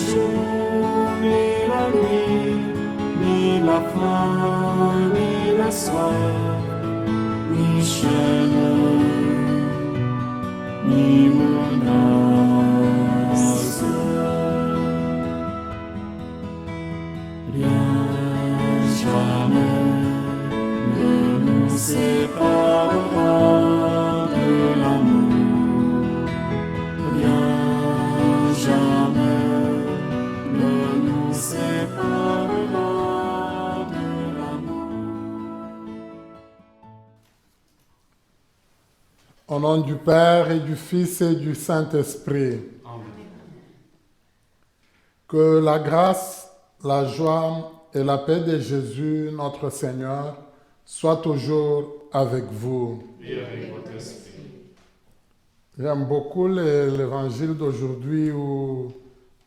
jour ni la nuit, ni la faim, ni la soif, ni chaîne, ni menace. Rien jamais ne nous séparera de l'amour. Rien jamais ne nous séparera de l'amour. Au nom du Père et du Fils et du Saint-Esprit, que la grâce, la joie et la paix de Jésus, notre Seigneur, soient toujours avec vous. Et avec votre esprit. J'aime beaucoup l'évangile d'aujourd'hui où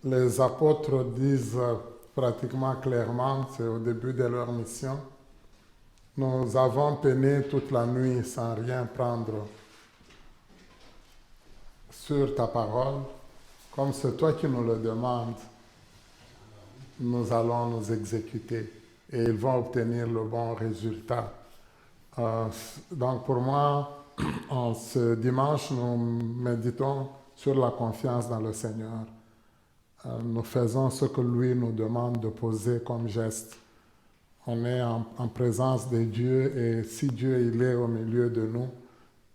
les apôtres disent pratiquement clairement, c'est au début de leur mission, nous avons peiné toute la nuit sans rien prendre sur ta parole, comme c'est toi qui nous le demandes, nous allons nous exécuter et ils vont obtenir le bon résultat. Donc pour moi, ce dimanche, nous méditons sur la confiance dans le Seigneur. Nous faisons ce que lui nous demande de poser comme geste. On est en présence de Dieu et si Dieu il est au milieu de nous,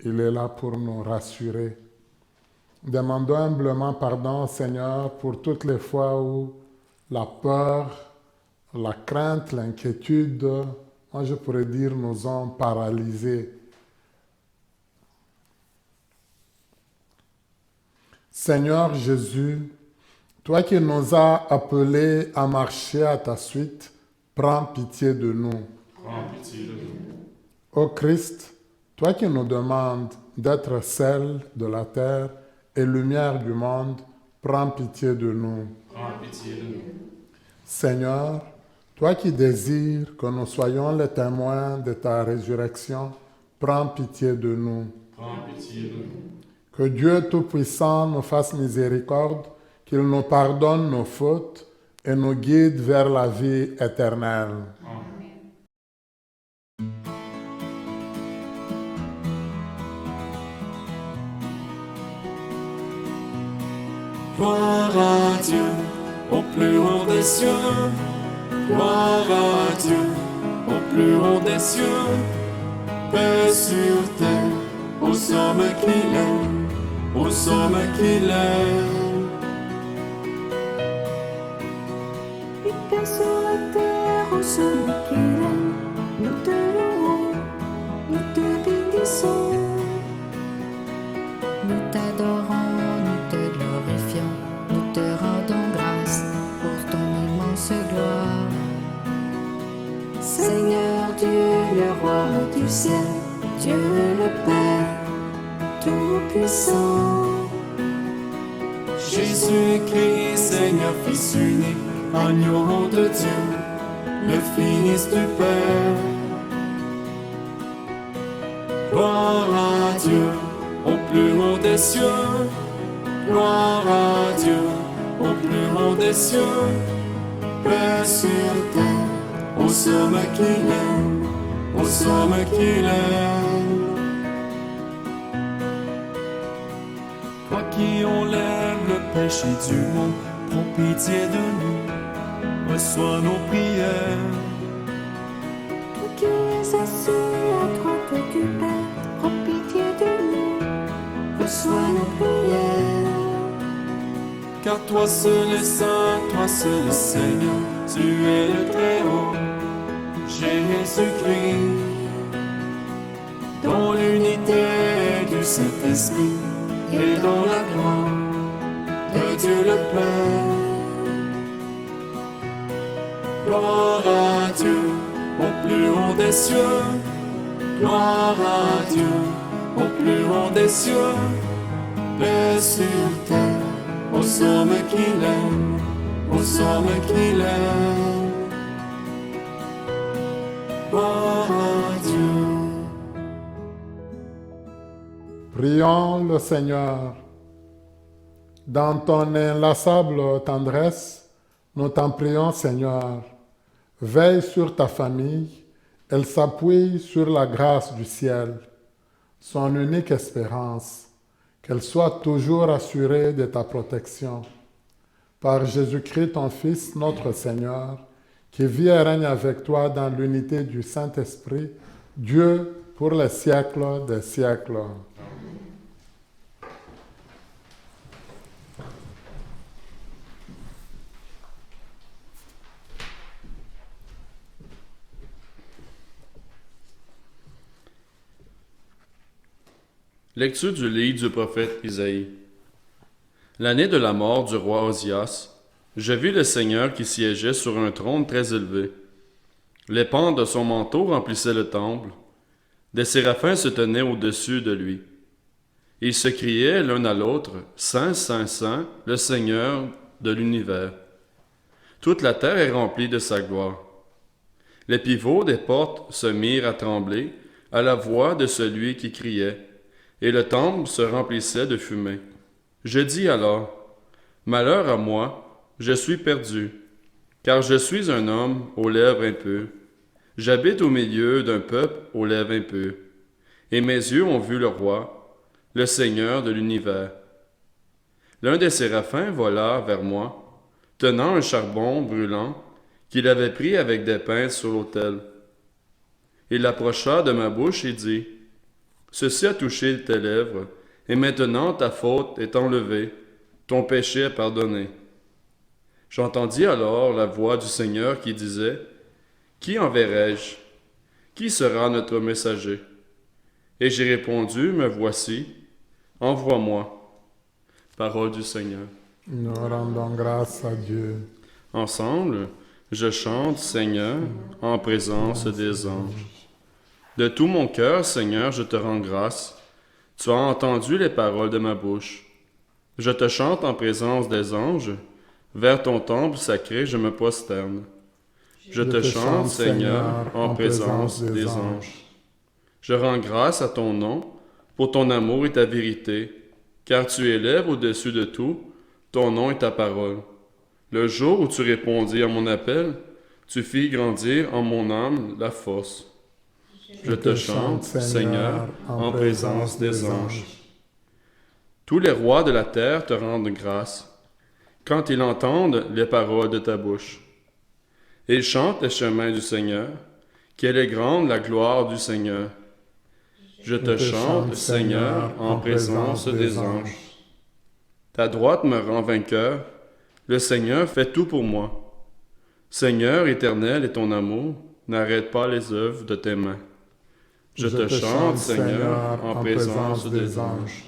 il est là pour nous rassurer. Demandons humblement pardon au Seigneur pour toutes les fois où la peur, la crainte, l'inquiétude, moi je pourrais dire, nous ont paralysés. Seigneur Jésus, toi qui nous as appelés à marcher à ta suite, prends pitié de nous. Prends pitié de nous. Ô Christ, toi qui nous demandes d'être sel de la terre et lumière du monde, prends pitié de nous. Prends pitié de nous. Seigneur, toi qui désires que nous soyons les témoins de ta résurrection, prends pitié de nous. Prends pitié de nous. Que Dieu Tout-Puissant nous fasse miséricorde, qu'il nous pardonne nos fautes et nous guide vers la vie éternelle. Amen. Gloire à Dieu au plus haut des cieux. Gloire à Dieu au plus haut des cieux. Paix sur terre au sommet qu'il est, au sommet qu'il est. Et paix sur la terre au sommet qu'il est. Nous te louons, nous te bénissons. Nous t'adorons, nous te glorifions, nous te rendons grâce pour ton immense gloire. Seigneur Dieu, le roi du ciel, Dieu le Père, Tout-Puissant. Jésus-Christ, Seigneur, Fils unique, agneau de Dieu, le Fils du Père. Gloire à Dieu au plus haut des cieux. Gloire à Dieu au plus haut des cieux. Paix sur terre au sommet qu'il est, au sommet qu'il est. Toi qui enlèves le péché du monde, prends pitié de nous, reçois nos prières. Toi qui es assis à droite du Père, prends pitié de nous, reçois nos prières. Car toi seul est saint, toi seul est Seigneur, tu es le Très-Haut, Jésus-Christ. Dans l'unité du Saint-Esprit et dans la gloire de Dieu le Père. Gloire à Dieu au plus haut des cieux. Gloire à Dieu au plus haut des cieux. Paix sur terre au sommet qu'il est, au sommet qu'il est. Gloire à Dieu. Prions le Seigneur. Dans ton inlassable tendresse, nous t'en prions, Seigneur. Veille sur ta famille, elle s'appuie sur la grâce du ciel, son unique espérance, qu'elle soit toujours assurée de ta protection. Par Jésus-Christ, ton Fils, notre Seigneur, qui vit et règne avec toi dans l'unité du Saint-Esprit, Dieu pour les siècles des siècles. Lecture du livre du prophète Isaïe. L'année de la mort du roi Osias, je vis le Seigneur qui siégeait sur un trône très élevé. Les pans de son manteau remplissaient le temple. Des séraphins se tenaient au-dessus de lui. Ils se criaient l'un à l'autre, « Saint, Saint, Saint, le Seigneur de l'univers. Toute la terre est remplie de sa gloire. » Les pivots des portes se mirent à trembler à la voix de celui qui criait, et le temple se remplissait de fumée. Je dis alors, « Malheur à moi, je suis perdu, car je suis un homme aux lèvres impures. J'habite au milieu d'un peuple aux lèvres impures, et mes yeux ont vu le roi, le Seigneur de l'univers. » L'un des séraphins vola vers moi, tenant un charbon brûlant qu'il avait pris avec des pinces sur l'autel. Il l'approcha de ma bouche et dit, « Ceci a touché tes lèvres, et maintenant ta faute est enlevée, ton péché est pardonné. » J'entendis alors la voix du Seigneur qui disait, « Qui enverrai-je? Qui sera notre messager? » Et j'ai répondu, « Me voici, envoie-moi. » Parole du Seigneur. Nous rendons grâce à Dieu. Ensemble, je chante, Seigneur, en présence des anges. De tout mon cœur, Seigneur, je te rends grâce. Tu as entendu les paroles de ma bouche. Je te chante en présence des anges. Vers ton temple sacré, je me prosterne. Je te chante, Seigneur, en présence des anges. Je rends grâce à ton nom pour ton amour et ta vérité, car tu élèves au-dessus de tout ton nom et ta parole. Le jour où tu répondis à mon appel, tu fis grandir en mon âme la force. Je te chante, Seigneur, en présence des anges. Tous les rois de la terre te rendent grâce, quand ils entendent les paroles de ta bouche. Ils chantent les chemins du Seigneur, quelle est grande la gloire du Seigneur. Je te chante, Seigneur, en présence des anges. Ta droite me rend vainqueur, le Seigneur fait tout pour moi. Seigneur éternel et ton amour, n'arrête pas les œuvres de tes mains. Je te chante, Seigneur, en présence des anges.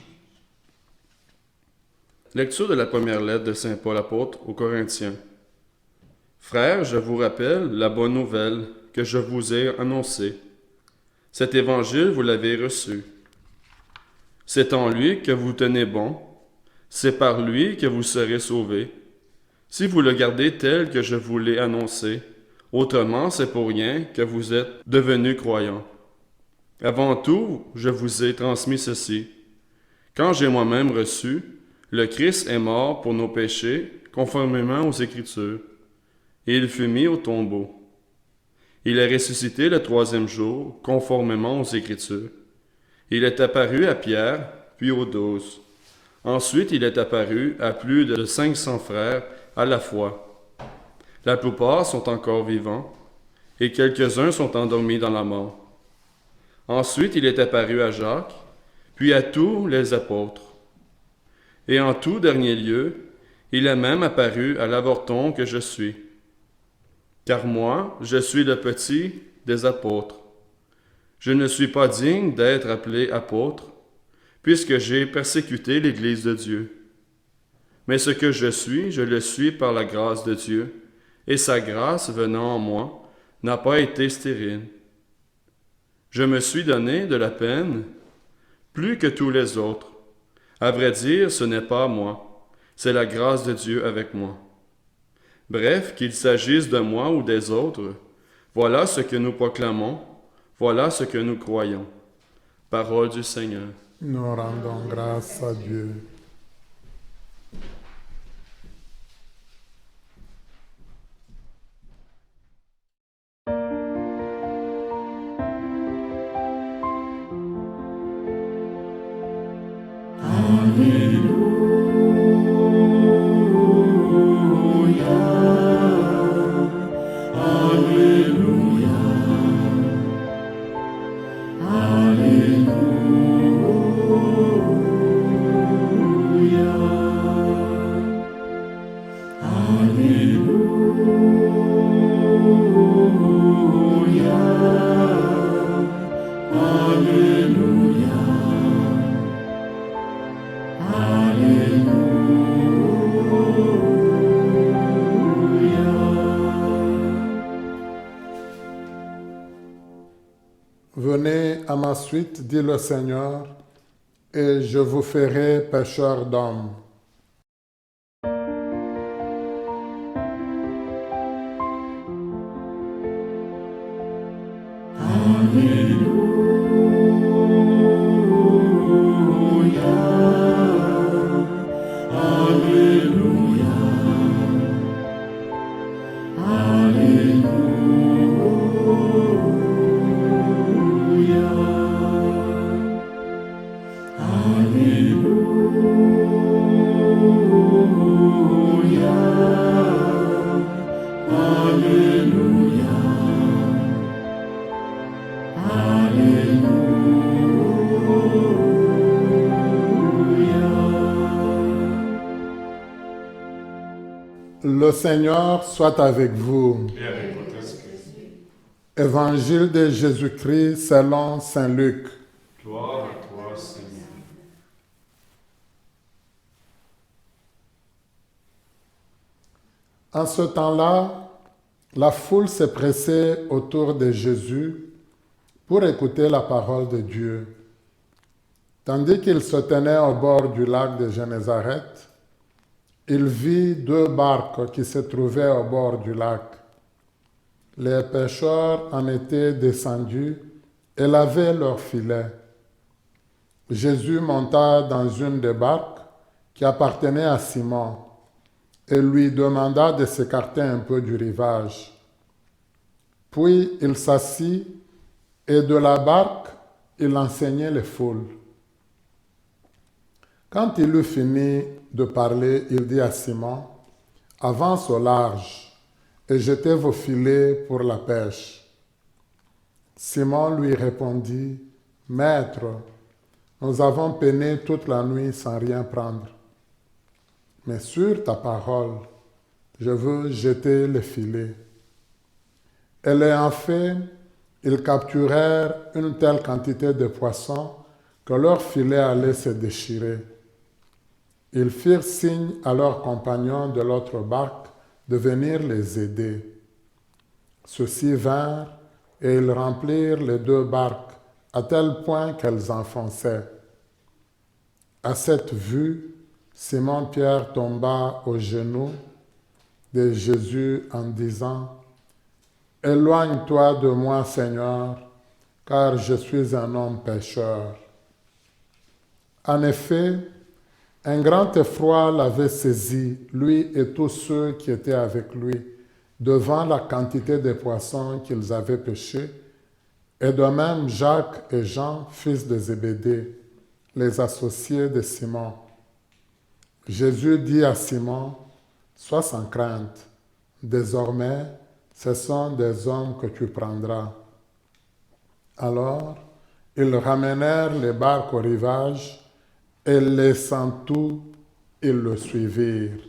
Lecture de la première lettre de Saint Paul apôtre aux Corinthiens. Frères, je vous rappelle la bonne nouvelle que je vous ai annoncée. Cet évangile, vous l'avez reçu. C'est en lui que vous tenez bon. C'est par lui que vous serez sauvés. Si vous le gardez tel que je vous l'ai annoncé, autrement c'est pour rien que vous êtes devenus croyants. Avant tout, je vous ai transmis ceci. Quand j'ai moi-même reçu, le Christ est mort pour nos péchés, conformément aux Écritures, et il fut mis au tombeau. Il est ressuscité le troisième jour, conformément aux Écritures. Il est apparu à Pierre, puis aux 12. Ensuite, il est apparu à plus de 500 frères à la fois. La plupart sont encore vivants, et quelques-uns sont endormis dans la mort. Ensuite, il est apparu à Jacques, puis à tous les apôtres. Et en tout dernier lieu, il est même apparu à l'avorton que je suis. Car moi, je suis le petit des apôtres. Je ne suis pas digne d'être appelé apôtre, puisque j'ai persécuté l'Église de Dieu. Mais ce que je le suis par la grâce de Dieu, et sa grâce venant en moi n'a pas été stérile. Je me suis donné de la peine, plus que tous les autres. À vrai dire, ce n'est pas moi, c'est la grâce de Dieu avec moi. Bref, qu'il s'agisse de moi ou des autres, voilà ce que nous proclamons, voilà ce que nous croyons. Parole du Seigneur. Nous rendons grâce à Dieu. à ma suite, dit le Seigneur, et je vous ferai pêcheurs d'hommes. Le Seigneur soit avec vous. Et avec votre esprit. Évangile de Jésus-Christ selon Saint Luc. Gloire à toi, Seigneur. En ce temps-là, la foule s'est pressée autour de Jésus pour écouter la parole de Dieu. Tandis qu'il se tenait au bord du lac de Génézareth, il vit 2 barques qui se trouvaient au bord du lac. Les pêcheurs en étaient descendus et lavaient leurs filets. Jésus monta dans une des barques qui appartenait à Simon et lui demanda de s'écarter un peu du rivage. Puis il s'assit et de la barque, il enseignait les foules. Quand il eut fini de parler, il dit à Simon, « Avance au large et jetez vos filets pour la pêche. » Simon lui répondit, « Maître, nous avons peiné toute la nuit sans rien prendre. Mais sur ta parole, je veux jeter les filets. » Et l'ayant fait, ils capturèrent une telle quantité de poissons que leurs filets allaient se déchirer. Ils firent signe à leurs compagnons de l'autre barque de venir les aider. Ceux-ci vinrent et ils remplirent les 2 barques à tel point qu'elles enfonçaient. À cette vue, Simon-Pierre tomba aux genoux de Jésus en disant, « Éloigne-toi de moi, Seigneur, car je suis un homme pécheur. » En effet, un grand effroi l'avait saisi, lui et tous ceux qui étaient avec lui, devant la quantité de poissons qu'ils avaient pêchés, et de même Jacques et Jean, fils de Zébédée, les associés de Simon. Jésus dit à Simon, « Sois sans crainte, désormais ce sont des hommes que tu prendras. » Alors, ils ramenèrent les barques au rivage, et laissant tout, ils le suivirent.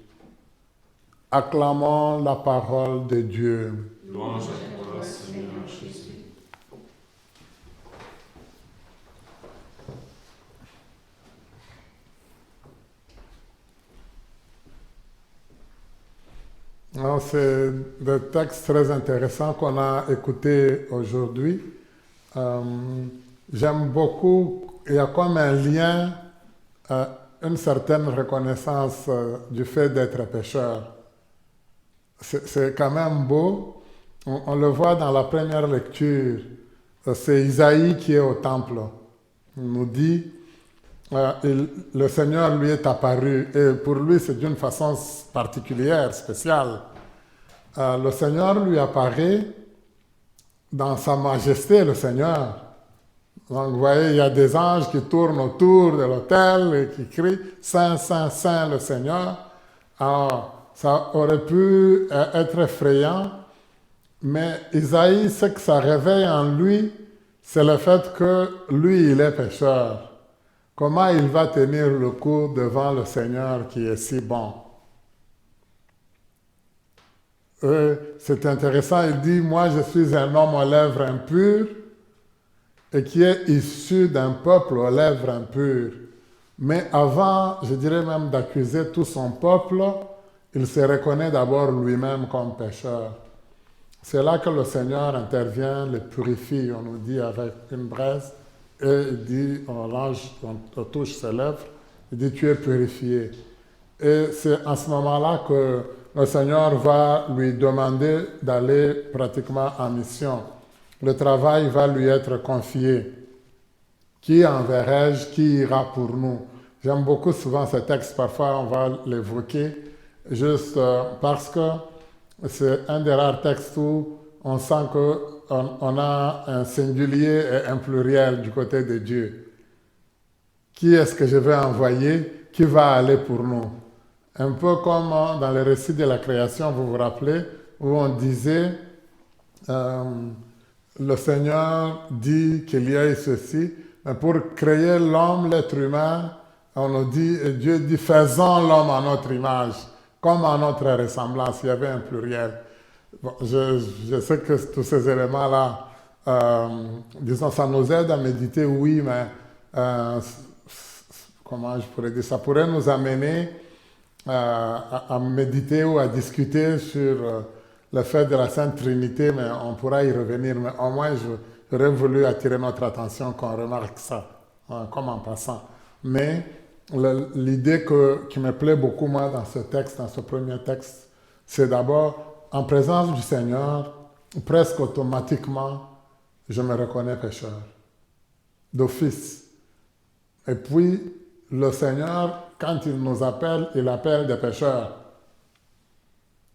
Acclamons la parole de Dieu. Louange à toi, Seigneur Jésus. Alors, c'est des textes très intéressants qu'on a écoutés aujourd'hui. J'aime beaucoup, il y a comme un lien, une certaine reconnaissance du fait d'être pécheur. C'est quand même beau. On le voit dans la première lecture. C'est Isaïe qui est au temple. Il nous dit, le Seigneur lui est apparu et pour lui c'est d'une façon particulière, spéciale. Le Seigneur lui apparaît dans sa majesté, le Seigneur. Donc vous voyez, il y a des anges qui tournent autour de l'autel et qui crient « Saint, Saint, Saint le Seigneur ». Alors, ça aurait pu être effrayant, mais Isaïe, ce que ça réveille en lui, c'est le fait que lui, il est pécheur. Comment il va tenir le coup devant le Seigneur qui est si bon? C'est intéressant, il dit, moi je suis un homme aux lèvres impures et qui est issu d'un peuple aux lèvres impures. Mais avant, je dirais même d'accuser tout son peuple, il se reconnaît d'abord lui-même comme pécheur. C'est là que le Seigneur intervient, le purifie, on nous dit avec une braise, Et il dit, l'ange touche ses lèvres, il dit, tu es purifié. Et c'est en ce moment-là que le Seigneur va lui demander d'aller pratiquement en mission. Le travail va lui être confié. Qui enverrai-je, qui ira pour nous? J'aime beaucoup souvent ce texte, parfois on va l'évoquer, juste parce que c'est un des rares textes où on sent qu'on a un singulier et un pluriel du côté de Dieu. Qui est-ce que je vais envoyer? Qui va aller pour nous? Un peu comme dans le récit de la création, vous vous rappelez, où on disait, le Seigneur dit qu'il y ait ceci, mais pour créer l'homme, l'être humain, on nous dit, Dieu dit, faisons l'homme à notre image, comme à notre ressemblance. Il y avait un pluriel. Bon, je sais que tous ces éléments-là, disons, ça nous aide à méditer, oui, mais comment je pourrais dire, ça pourrait nous amener à méditer ou à discuter sur le fait de la Sainte Trinité, mais on pourra y revenir. Mais au moins, j'aurais voulu attirer notre attention qu'on remarque ça, comme en passant. Mais l'idée qui me plaît beaucoup, moi, dans ce texte, dans ce premier texte, c'est d'abord, en présence du Seigneur, presque automatiquement, je me reconnais pécheur, d'office. Et puis, le Seigneur, quand il nous appelle, il appelle des pécheurs.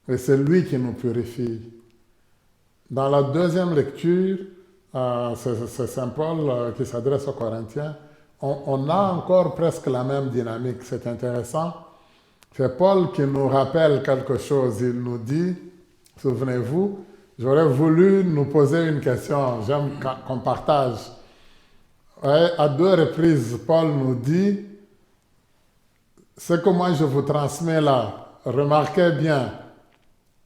Et c'est lui qui nous purifie. Dans la deuxième lecture, c'est Saint Paul qui s'adresse aux Corinthiens, on a encore presque la même dynamique. C'est intéressant. C'est Paul qui nous rappelle quelque chose. Il nous dit, souvenez-vous, j'aurais voulu nous poser une question. J'aime qu'on partage. Ouais, à 2 reprises, Paul nous dit, ce que moi je vous transmets là, remarquez bien,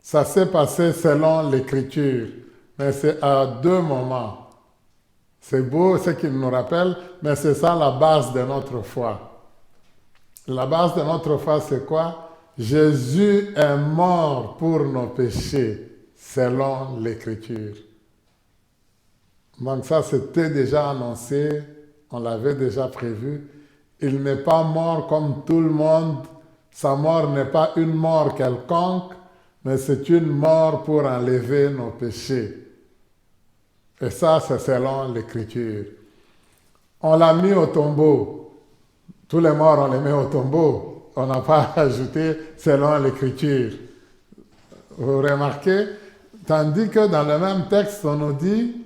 ça s'est passé selon l'Écriture, mais c'est à 2 moments. C'est beau ce qu'il nous rappelle, mais c'est ça la base de notre foi. La base de notre foi, c'est quoi? Jésus est mort pour nos péchés, selon l'Écriture. Donc ça, c'était déjà annoncé, on l'avait déjà prévu. Il n'est pas mort comme tout le monde. Sa mort n'est pas une mort quelconque, mais c'est une mort pour enlever nos péchés. Et ça, c'est selon l'Écriture. On l'a mis au tombeau. Tous les morts, on les met au tombeau. On n'a pas ajouté selon l'Écriture. Vous remarquez? Tandis que dans le même texte, on nous dit,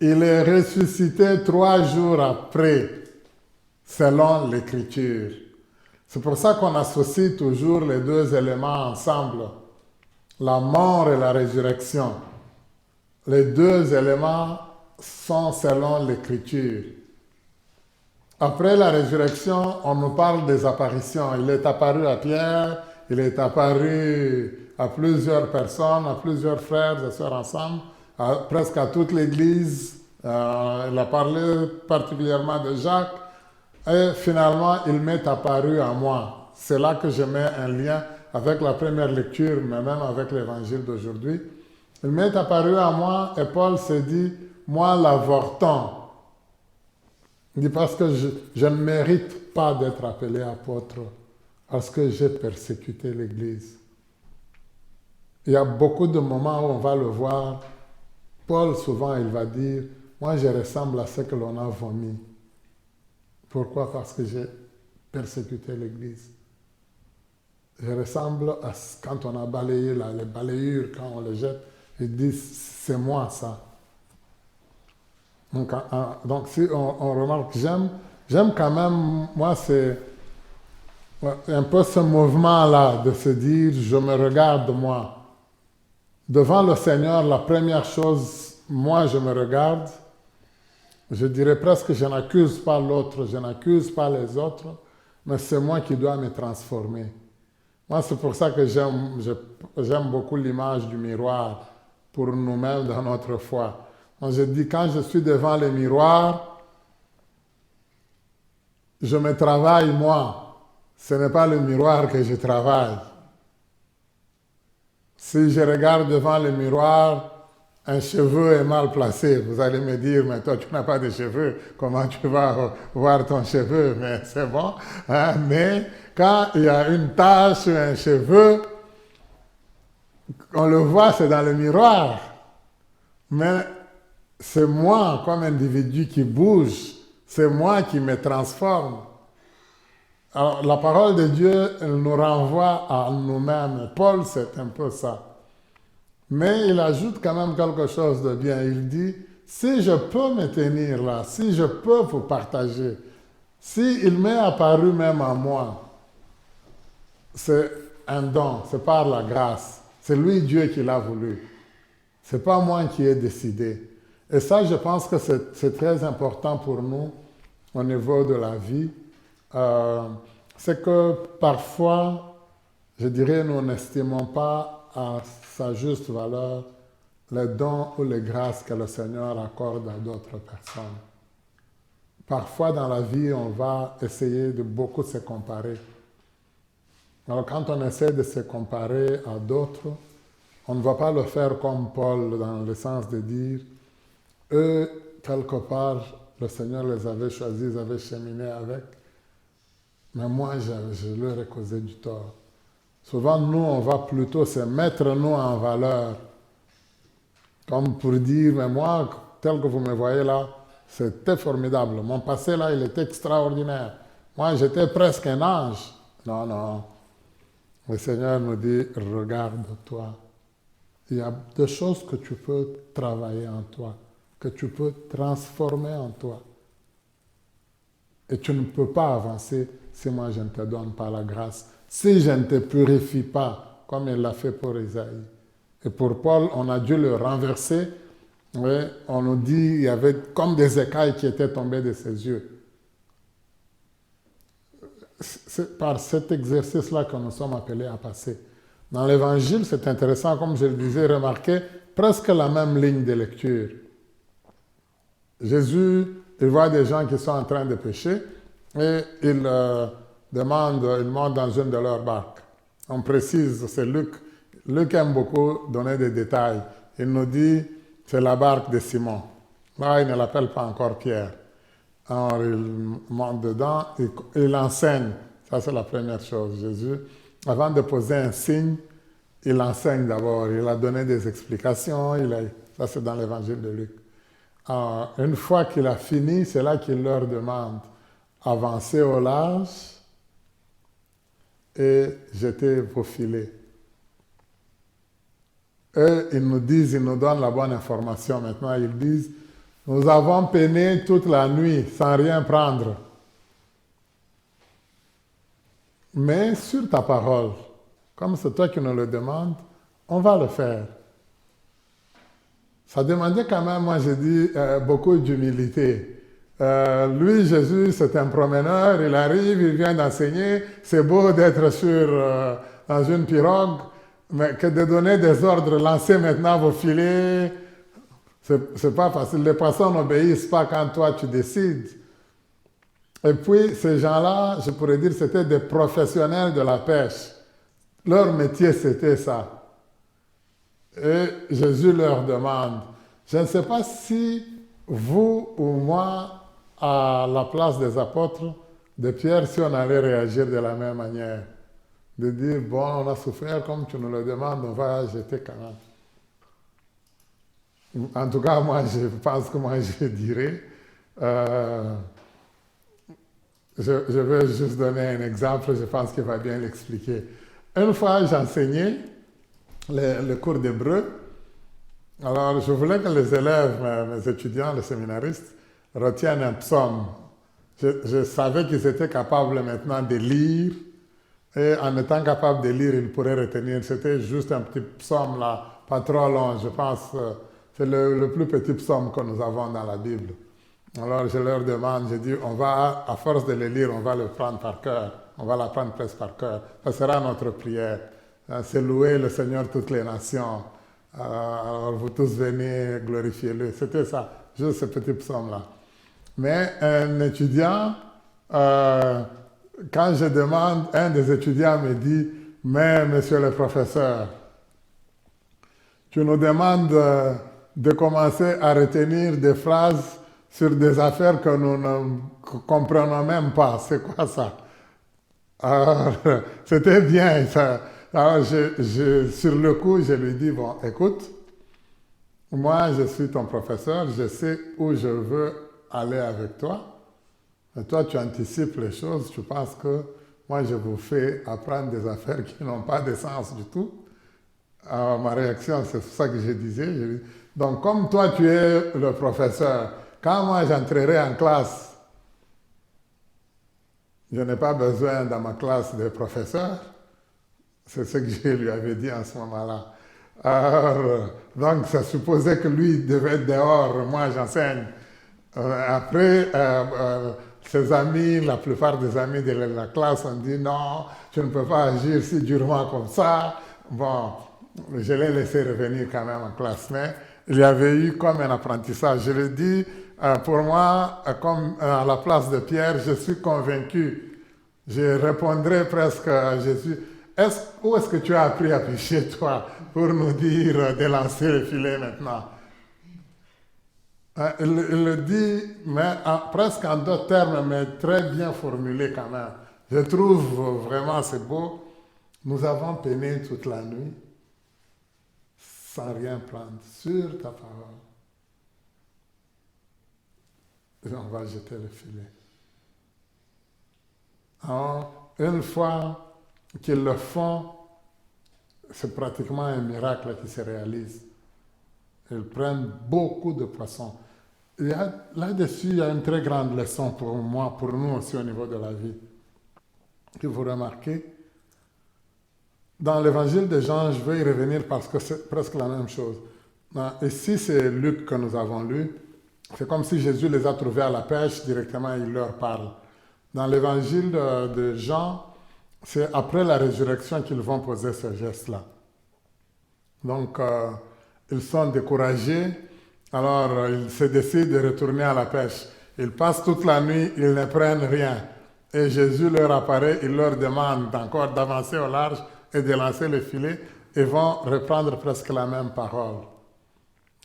il est ressuscité 3 jours après, selon l'Écriture. C'est pour ça qu'on associe toujours les 2 éléments ensemble, la mort et la résurrection. Les 2 éléments sont selon l'Écriture. Après la résurrection, on nous parle des apparitions. Il est apparu à Pierre, il est apparu à plusieurs personnes, à plusieurs frères et sœurs ensemble, presque à toute l'Église. Il a parlé particulièrement de Jacques. Et finalement, il m'est apparu à moi. C'est là que je mets un lien avec la première lecture, mais même avec l'évangile d'aujourd'hui. Il m'est apparu à moi et Paul se dit, moi l'avorton. Il dit parce que je ne mérite pas d'être appelé apôtre, parce que j'ai persécuté l'Église. Il y a beaucoup de moments où on va le voir. Paul, souvent, il va dire, moi je ressemble à ce que l'on a vomi. Pourquoi? Parce que j'ai persécuté l'Église. Je ressemble à quand on a balayé les balayures, quand on les jette, ils disent, c'est moi ça. Donc si on remarque, j'aime quand même, moi c'est un peu ce mouvement-là de se dire, je me regarde moi. Devant le Seigneur, la première chose, moi je me regarde, je dirais presque, je n'accuse pas l'autre, je n'accuse pas les autres, mais c'est moi qui dois me transformer. Moi, c'est pour ça que j'aime beaucoup l'image du miroir pour nous-mêmes dans notre foi. Donc, je dis, quand je suis devant le miroir, je me travaille moi. Ce n'est pas le miroir que je travaille. Si je regarde devant le miroir un cheveu est mal placé, vous allez me dire, mais toi, tu n'as pas de cheveux, comment tu vas voir ton cheveu? Mais c'est bon. Hein? Mais quand il y a une tache sur un cheveu, on le voit, c'est dans le miroir. Mais c'est moi, comme individu, qui bouge. C'est moi qui me transforme. Alors, la parole de Dieu, elle nous renvoie à nous-mêmes. Paul, c'est un peu ça. Mais il ajoute quand même quelque chose de bien. Il dit, si je peux me tenir là, si je peux vous partager, si il m'est apparu même à moi, c'est un don, c'est par la grâce. C'est lui, Dieu, qui l'a voulu. C'est pas moi qui ai décidé. Et ça, je pense que c'est très important pour nous au niveau de la vie. C'est que parfois, je dirais, nous n'estimons pas à sa juste valeur les dons ou les grâces que le Seigneur accorde à d'autres personnes. Parfois dans la vie, on va essayer de beaucoup se comparer. Alors quand on essaie de se comparer à d'autres, on ne va pas le faire comme Paul dans le sens de dire, eux, quelque part, le Seigneur les avait choisis, ils avaient cheminé avec, mais moi, je leur ai causé du tort. Souvent, nous, on va plutôt se mettre, nous, en valeur. Comme pour dire, mais moi, tel que vous me voyez là, c'était formidable. Mon passé là, il était extraordinaire. Moi, j'étais presque un ange. Non, non. Le Seigneur nous dit, regarde-toi. Il y a des choses que tu peux travailler en toi, que tu peux transformer en toi. Et tu ne peux pas avancer si moi je ne te donne pas la grâce. Si je ne te purifie pas, comme il l'a fait pour Isaïe. Et pour Paul, on a dû le renverser. Oui, on nous dit qu'il y avait comme des écailles qui étaient tombées de ses yeux. C'est par cet exercice-là que nous sommes appelés à passer. Dans l'Évangile, c'est intéressant, comme je le disais, remarquez presque la même ligne de lecture. Jésus, il voit des gens qui sont en train de pécher et il monte dans une de leurs barques. On précise, c'est Luc. Luc aime beaucoup donner des détails. Il nous dit, c'est la barque de Simon. Là, il ne l'appelle pas encore Pierre. Alors, il monte dedans, il enseigne. Ça, c'est la première chose. Jésus, avant de poser un signe, il enseigne d'abord. Il a donné des explications. Ça, c'est dans l'évangile de Luc. Alors, une fois qu'il a fini, c'est là qu'il leur demande avancez au large et jetez vos filets. Eux, ils nous disent, ils nous donnent la bonne information maintenant. Ils disent, nous avons peiné toute la nuit sans rien prendre. Mais sur ta parole, comme c'est toi qui nous le demandes, on va le faire. Ça demandait quand même, moi j'ai dit, beaucoup d'humilité. Lui, Jésus, c'est un promeneur, il arrive, il vient d'enseigner, c'est beau d'être dans une pirogue, mais que de donner des ordres, lancez maintenant vos filets, c'est pas facile. Les poissons n'obéissent pas quand toi tu décides. Et puis, ces gens-là, je pourrais dire, c'était des professionnels de la pêche. Leur métier, c'était ça. Et Jésus leur demande, je ne sais pas si vous ou moi, à la place des apôtres de Pierre, si on allait réagir de la même manière. De dire, bon, on a souffert comme tu nous le demandes, on va jeter quand même. En tout cas, moi, je pense que moi, je dirais, je vais juste donner un exemple, je pense qu'il va bien l'expliquer. Une fois, j'enseignais le cours d'hébreu. Alors, je voulais que les élèves, mes étudiants, les séminaristes, retiennent un psaume. Je savais qu'ils étaient capables maintenant de lire, et en étant capables de lire, ils pourraient retenir. C'était juste un petit psaume là, pas trop long, je pense. C'est le plus petit psaume que nous avons dans la Bible. Alors, je leur demande, je dis, on va, à force de le lire, on va le prendre par cœur. On va l'apprendre presque par cœur. Ça sera notre prière. C'est louer le Seigneur toutes les nations. Alors vous tous venez, glorifiez-le. C'était ça, juste ce petit psaume-là. Mais un étudiant, quand je demande, un des étudiants me dit, mais monsieur le professeur, tu nous demandes de commencer à retenir des phrases sur des affaires que nous ne comprenons même pas. C'est quoi ça? Alors, c'était bien. Ça. Alors, sur le coup, je lui dis, bon, écoute, moi, je suis ton professeur, je sais où je veux aller avec toi. Et toi, tu anticipes les choses, tu penses que moi, je vous fais apprendre des affaires qui n'ont pas de sens du tout. Alors, ma réaction, c'est ça que je disais. Donc, comme toi, tu es le professeur, quand moi, j'entrerai en classe, je n'ai pas besoin dans ma classe de professeur. C'est ce que je lui avais dit en ce moment-là. Alors, donc, ça supposait que lui devait être dehors, moi, j'enseigne. Après, ses amis, la plupart des amis de la classe ont dit non, tu ne peux pas agir si durement comme ça. Bon, je l'ai laissé revenir quand même en classe, mais il y avait eu comme un apprentissage. Je l'ai dit, pour moi, comme à la place de Pierre, je suis convaincu. Je répondrai presque à Jésus. Où est-ce que tu as appris à pêcher, toi, pour nous dire de lancer le filet maintenant? Il le dit, mais presque en d'autres termes, mais très bien formulé quand même. Je trouve vraiment c'est beau. Nous avons peiné toute la nuit sans rien prendre sur ta parole. Et on va jeter le filet. Alors, une fois qu'ils le font, c'est pratiquement un miracle qui se réalise. Ils prennent beaucoup de poissons. Là-dessus, il y a une très grande leçon pour moi, pour nous aussi au niveau de la vie. Que vous remarquez, dans l'évangile de Jean, je vais y revenir parce que c'est presque la même chose. Ici, c'est Luc que nous avons lu. C'est comme si Jésus les a trouvés à la pêche, directement il leur parle. Dans l'évangile de Jean, c'est après la résurrection qu'ils vont poser ce geste-là. Donc, ils sont découragés. Alors, ils se décident de retourner à la pêche. Ils passent toute la nuit, ils ne prennent rien. Et Jésus leur apparaît, il leur demande encore d'avancer au large et de lancer le filet. Ils vont reprendre presque la même parole.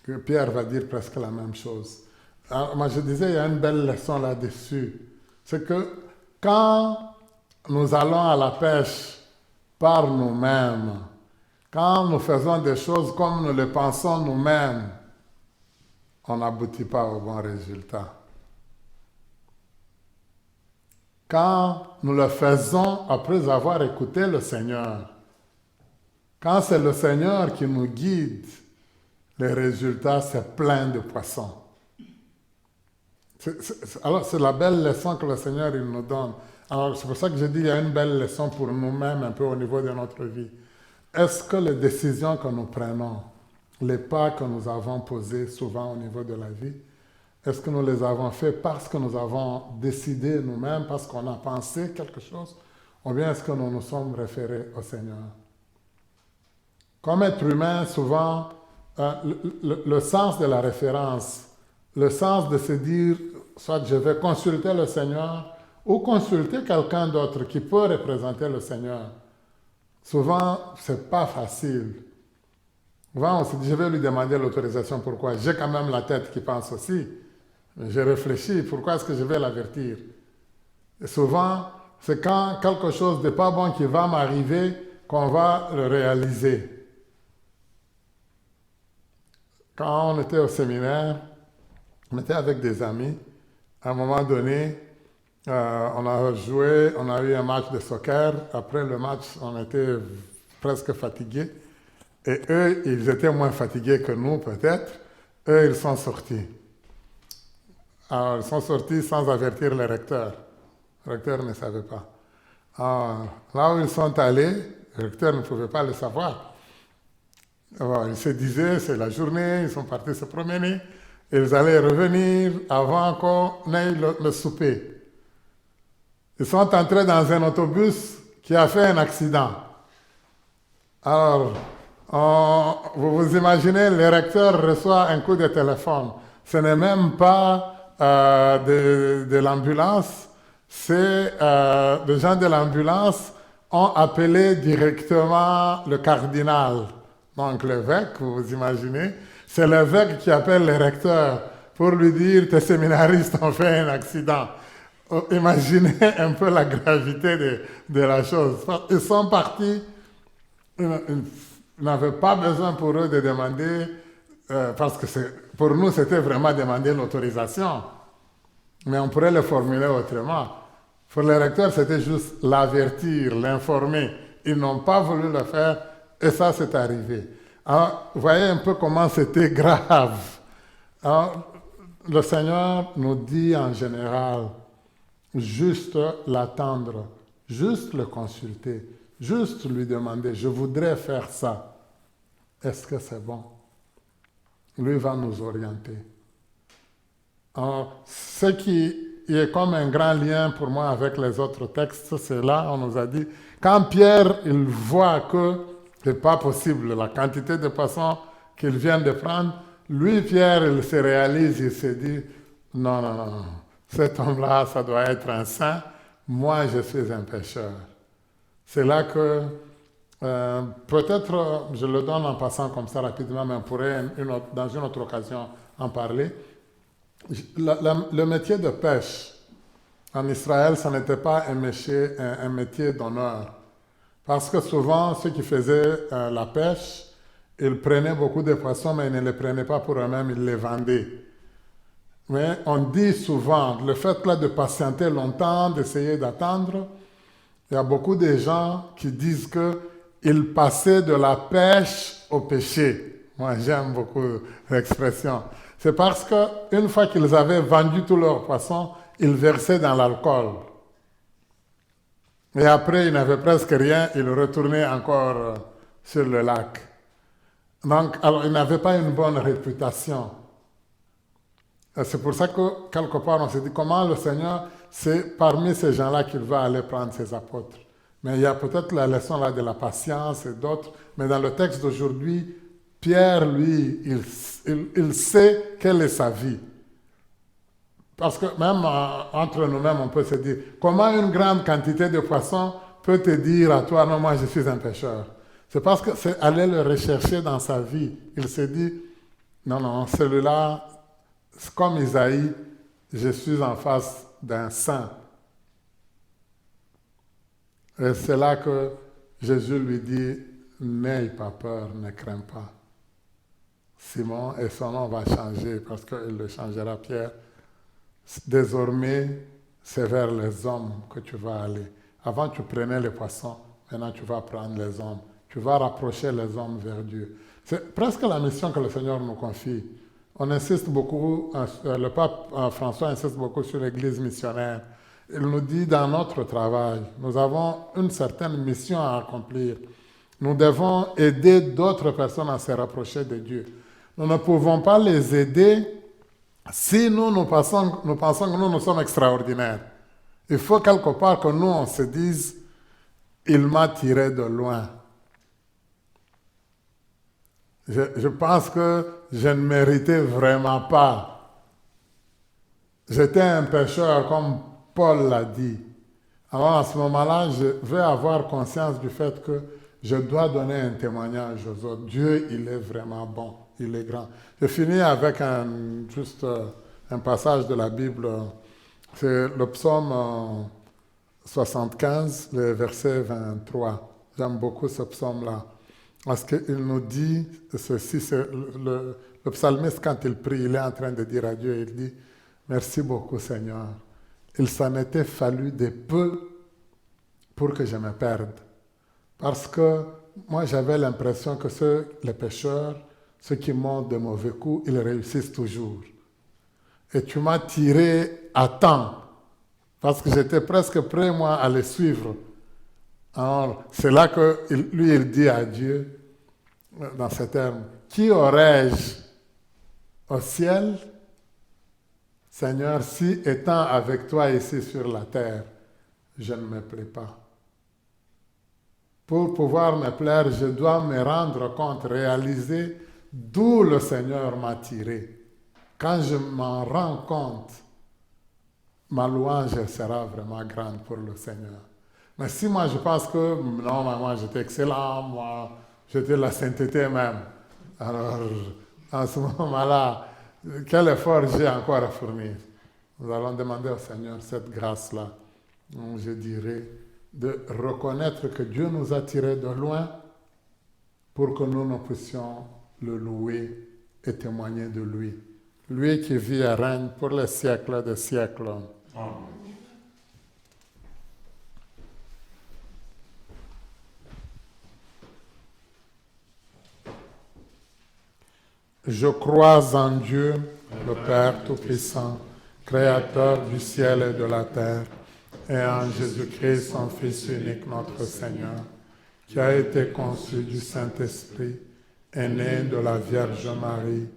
Que Pierre va dire presque la même chose. Alors, moi, je disais, il y a une belle leçon là-dessus. C'est que quand nous allons à la pêche par nous-mêmes, quand nous faisons des choses comme nous le pensons nous-mêmes, on n'aboutit pas au bon résultat. Quand nous le faisons après avoir écouté le Seigneur, quand c'est le Seigneur qui nous guide, les résultats, c'est plein de poissons. Alors, c'est la belle leçon que le Seigneur il nous donne. Alors, c'est pour ça que je dis qu'il y a une belle leçon pour nous-mêmes, un peu au niveau de notre vie. Est-ce que les décisions que nous prenons, les pas que nous avons posés souvent au niveau de la vie, est-ce que nous les avons faits parce que nous avons décidé nous-mêmes, parce qu'on a pensé quelque chose, ou bien est-ce que nous nous sommes référés au Seigneur? Comme être humain, souvent, le sens de la référence, le sens de se dire, soit je vais consulter le Seigneur, ou consulter quelqu'un d'autre qui peut représenter le Seigneur. Souvent, ce n'est pas facile. Souvent, on se dit, je vais lui demander l'autorisation. Pourquoi? J'ai quand même la tête qui pense aussi. Je réfléchis, pourquoi est-ce que je vais l'avertir? Et souvent, c'est quand quelque chose de pas bon qui va m'arriver qu'on va le réaliser. Quand on était au séminaire, on était avec des amis. À un moment donné, on a joué, on a eu un match de soccer. Après le match, on était presque fatigués. Et eux, ils étaient moins fatigués que nous, peut-être. Eux, ils sont sortis. Alors, ils sont sortis sans avertir le recteur. Le recteur ne savait pas. Alors, là où ils sont allés, le recteur ne pouvait pas le savoir. Alors, ils se disaient, c'est la journée, ils sont partis se promener. Ils allaient revenir avant qu'on ait le souper. Ils sont entrés dans un autobus qui a fait un accident. Alors, vous vous imaginez, le recteur reçoit un coup de téléphone. Ce n'est même pas de l'ambulance, c'est les gens de l'ambulance ont appelé directement le cardinal. Donc l'évêque, vous vous imaginez, C'est l'évêque qui appelle le recteur pour lui dire tes séminaristes ont fait un accident. Imaginez un peu la gravité de la chose. Ils sont partis, ils n'avaient pas besoin pour eux de demander, parce que pour nous c'était vraiment demander l'autorisation. Mais on pourrait le formuler autrement. Pour le recteur, c'était juste l'avertir, l'informer. Ils n'ont pas voulu le faire et ça, c'est arrivé. Alors, vous voyez un peu comment c'était grave. Alors, le Seigneur nous dit en général, juste l'attendre, juste le consulter, juste lui demander, je voudrais faire ça. Est-ce que c'est bon? Lui va nous orienter. Alors, ce qui est comme un grand lien pour moi avec les autres textes, c'est là, on nous a dit, quand Pierre, il voit que ce n'est pas possible, la quantité de poissons qu'il vient de prendre, lui, Pierre, il se réalise, il se dit, non, non, non, cet homme-là, ça doit être un saint, moi, je suis un pécheur. C'est là que, peut-être, je le donne en passant comme ça rapidement, mais on pourrait, dans une autre occasion, en parler. Le métier de pêche en Israël, ce n'était pas un métier d'honneur. Parce que souvent, ceux qui faisaient la pêche, ils prenaient beaucoup de poissons, mais ils ne les prenaient pas pour eux-mêmes, ils les vendaient. Mais on dit souvent, le fait là de patienter longtemps, d'essayer d'attendre, il y a beaucoup de gens qui disent qu'ils passaient de la pêche au péché. Moi, j'aime beaucoup l'expression. C'est parce qu'une fois qu'ils avaient vendu tous leurs poissons, ils versaient dans l'alcool. Et après, ils n'avaient presque rien, ils retournaient encore sur le lac. Donc, alors, ils n'avaient pas une bonne réputation. Et c'est pour ça que, quelque part, on s'est dit, comment le Seigneur, c'est parmi ces gens-là qu'il va aller prendre ses apôtres. Mais il y a peut-être la leçon là de la patience et d'autres, mais dans le texte d'aujourd'hui, Pierre, lui, il sait quelle est sa vie. Parce que même entre nous-mêmes, on peut se dire, comment une grande quantité de poissons peut te dire à toi, non, moi je suis un pécheur. C'est parce que c'est aller le rechercher dans sa vie. Il s'est dit, non, non, celui-là, comme Isaïe, je suis en face d'un saint. Et c'est là que Jésus lui dit, n'aie pas peur, ne crains pas. Simon, et son nom va changer parce qu'il le changera, Pierre. Désormais, c'est vers les hommes que tu vas aller. Avant, tu prenais les poissons, maintenant tu vas prendre les hommes. Tu vas rapprocher les hommes vers Dieu. C'est presque la mission que le Seigneur nous confie. On insiste beaucoup, le pape François insiste beaucoup sur l'Église missionnaire. Il nous dit dans notre travail, nous avons une certaine mission à accomplir. Nous devons aider d'autres personnes à se rapprocher de Dieu. Nous ne pouvons pas les aider si nous pensons que nous sommes extraordinaires. Il faut quelque part que nous, on se dise, il m'a tiré de loin. Je pense que je ne méritais vraiment pas. J'étais un pécheur, comme Paul l'a dit. Alors à ce moment-là, je vais avoir conscience du fait que je dois donner un témoignage aux autres. Dieu, il est vraiment bon, il est grand. Je finis avec juste un passage de la Bible. C'est le psaume 75, le verset 23. J'aime beaucoup ce psaume-là. Parce qu'il nous dit ceci, c'est le psalmiste, quand il prie, il est en train de dire à Dieu, il dit, merci beaucoup Seigneur. Il s'en était fallu de peu pour que je me perde. Parce que moi, j'avais l'impression que les pécheurs, ceux qui montent de mauvais coups, ils réussissent toujours. Et tu m'as tiré à temps, parce que j'étais presque prêt, moi, à les suivre. Alors, c'est là que lui, il dit à Dieu, dans ces termes, qui aurais-je au ciel, Seigneur, si étant avec toi ici sur la terre, je ne me plais pas. Pour pouvoir me plaire, je dois me rendre compte, réaliser d'où le Seigneur m'a tiré. Quand je m'en rends compte, ma louange sera vraiment grande pour le Seigneur. Mais si moi je pense que non, moi j'étais excellent, moi j'étais la sainteté même, alors en ce moment-là, quel effort j'ai encore à fournir? Nous allons demander au Seigneur cette grâce-là, je dirais, de reconnaître que Dieu nous a tirés de loin pour que nous puissions le louer et témoigner de lui. Lui qui vit et règne pour les siècles des siècles. Amen. Je crois en Dieu, le Père Tout-Puissant, Créateur du ciel et de la terre, et en Jésus-Christ, son Fils unique, notre Seigneur, qui a été conçu du Saint-Esprit, est né de la Vierge Marie,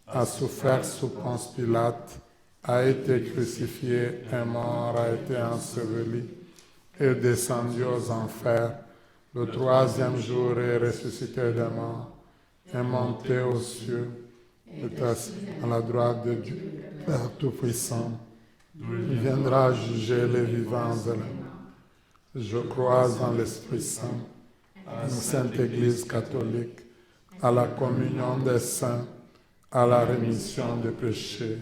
a souffert sous Ponce Pilate, a été crucifié, est mort, a été enseveli, est descendu aux enfers, le troisième jour est ressuscité des morts, est monté aux cieux, est assis à la droite de Dieu, Père Tout-Puissant. Il viendra juger les vivants et les morts. Je crois en l'Esprit Saint, une sainte Église catholique, à la communion des saints, à la rémission des péchés,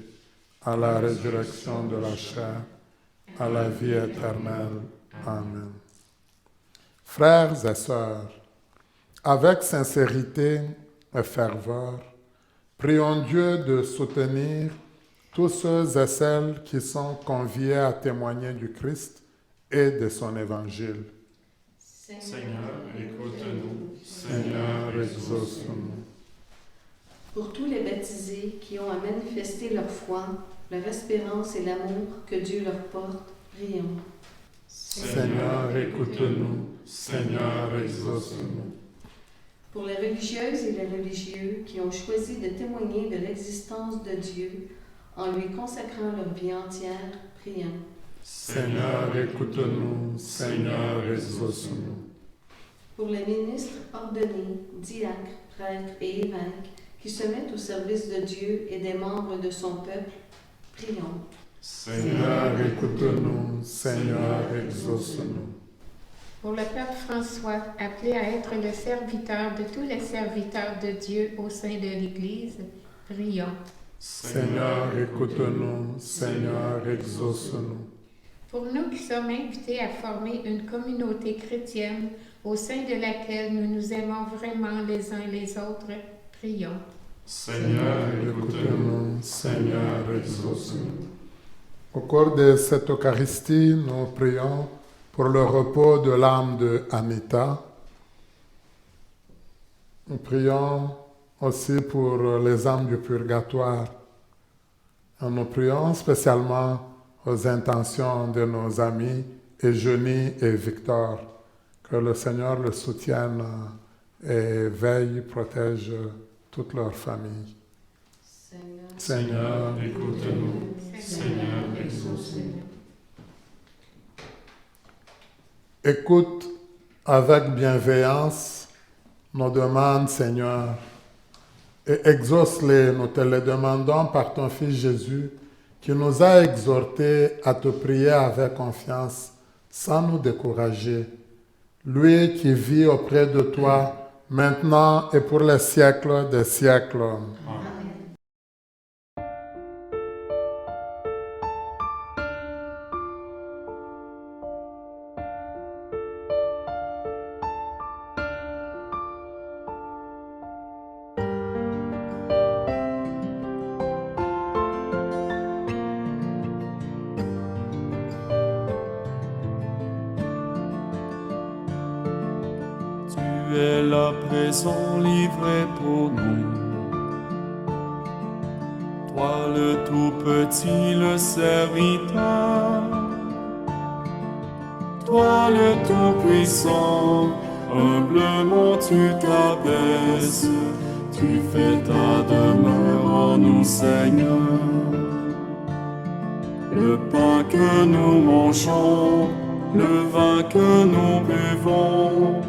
à la résurrection de la chair, à la vie éternelle. Amen. Frères et sœurs, avec sincérité et ferveur, prions Dieu de soutenir tous ceux et celles qui sont conviés à témoigner du Christ et de son évangile. Seigneur, écoute-nous. Seigneur, exauce-nous. Pour tous les baptisés qui ont à manifester leur foi, leur espérance et l'amour que Dieu leur porte, prions. Seigneur, écoute-nous. Seigneur, exauce-nous. Pour les religieuses et les religieux qui ont choisi de témoigner de l'existence de Dieu en lui consacrant leur vie entière, prions. Seigneur, écoute-nous. Seigneur, exauce-nous. Pour les ministres ordonnés, diacres, prêtres et évêques qui se mettent au service de Dieu et des membres de son peuple, prions. Seigneur, écoute-nous. Seigneur, exauce-nous. Pour le pape François, appelé à être le serviteur de tous les serviteurs de Dieu au sein de l'Église, prions. Seigneur, écoute-nous. Seigneur, exauce-nous. Pour nous qui sommes invités à former une communauté chrétienne au sein de laquelle nous nous aimons vraiment les uns les autres, prions. Seigneur, écoute-nous. Seigneur, exauce-nous. Au cours de cette Eucharistie, nous prions pour le repos de l'âme de Anita. Nous prions aussi pour les âmes du purgatoire. Et nous prions spécialement aux intentions de nos amis Eugénie et Victor. Que le Seigneur le soutienne et veille, protège toute leur famille. Seigneur, écoute-nous. Seigneur, exauce-nous. Écoute avec bienveillance nos demandes, Seigneur, et exauce-les, nous te les demandons par ton Fils Jésus, qui nous a exhortés à te prier avec confiance, sans nous décourager. Lui qui vit auprès de toi, maintenant et pour les siècles des siècles. Amen. Tu es la présent livrée pour nous. Toi le tout petit, le serviteur. Toi le tout puissant, humblement tu t'abaisses. Tu fais ta demeure en nous, Seigneur. Le pain que nous mangeons, le vin que nous buvons,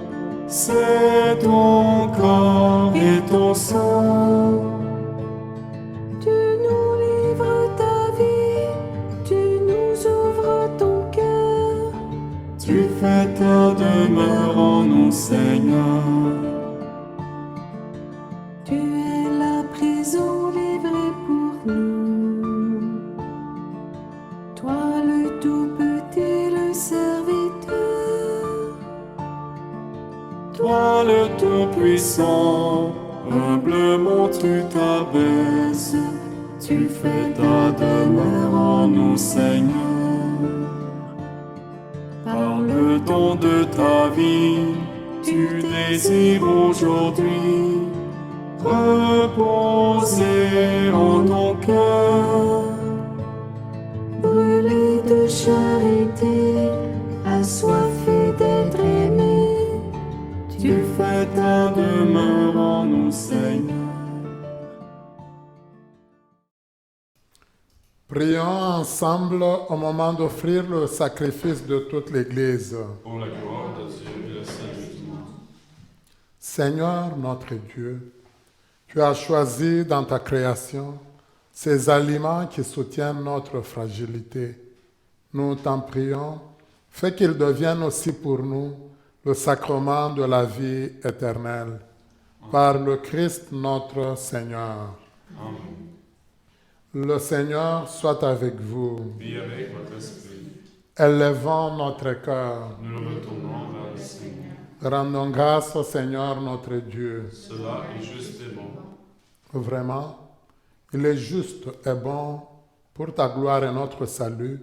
c'est ton corps et ton sang. Tu nous livres ta vie, tu nous ouvres ton cœur. Tu fais ta demeure en nous, Seigneur. Tu es la prison Tout-Puissant, humblement tu t'abaisses, tu fais ta demeure en nous, Seigneur. Par le don de ta vie, tu désires aujourd'hui reposer en ton cœur. Brûlé de charité, assoiffé d'être aimé, Tu fais ta demeure en nous, Seigneur. Prions ensemble au moment d'offrir le sacrifice de toute l'Église. Pour la gloire de Dieu et le salut du monde. Seigneur notre Dieu, tu as choisi dans ta création ces aliments qui soutiennent notre fragilité. Nous t'en prions, fais qu'ils deviennent aussi pour nous le sacrement de la vie éternelle. Par le Christ notre Seigneur. Amen. Le Seigneur soit avec vous. Vie avec votre esprit. Élevons notre cœur. Nous nous retournons vers le Seigneur. Rendons grâce au Seigneur notre Dieu. Cela est juste et bon. Vraiment, il est juste et bon pour ta gloire et notre salut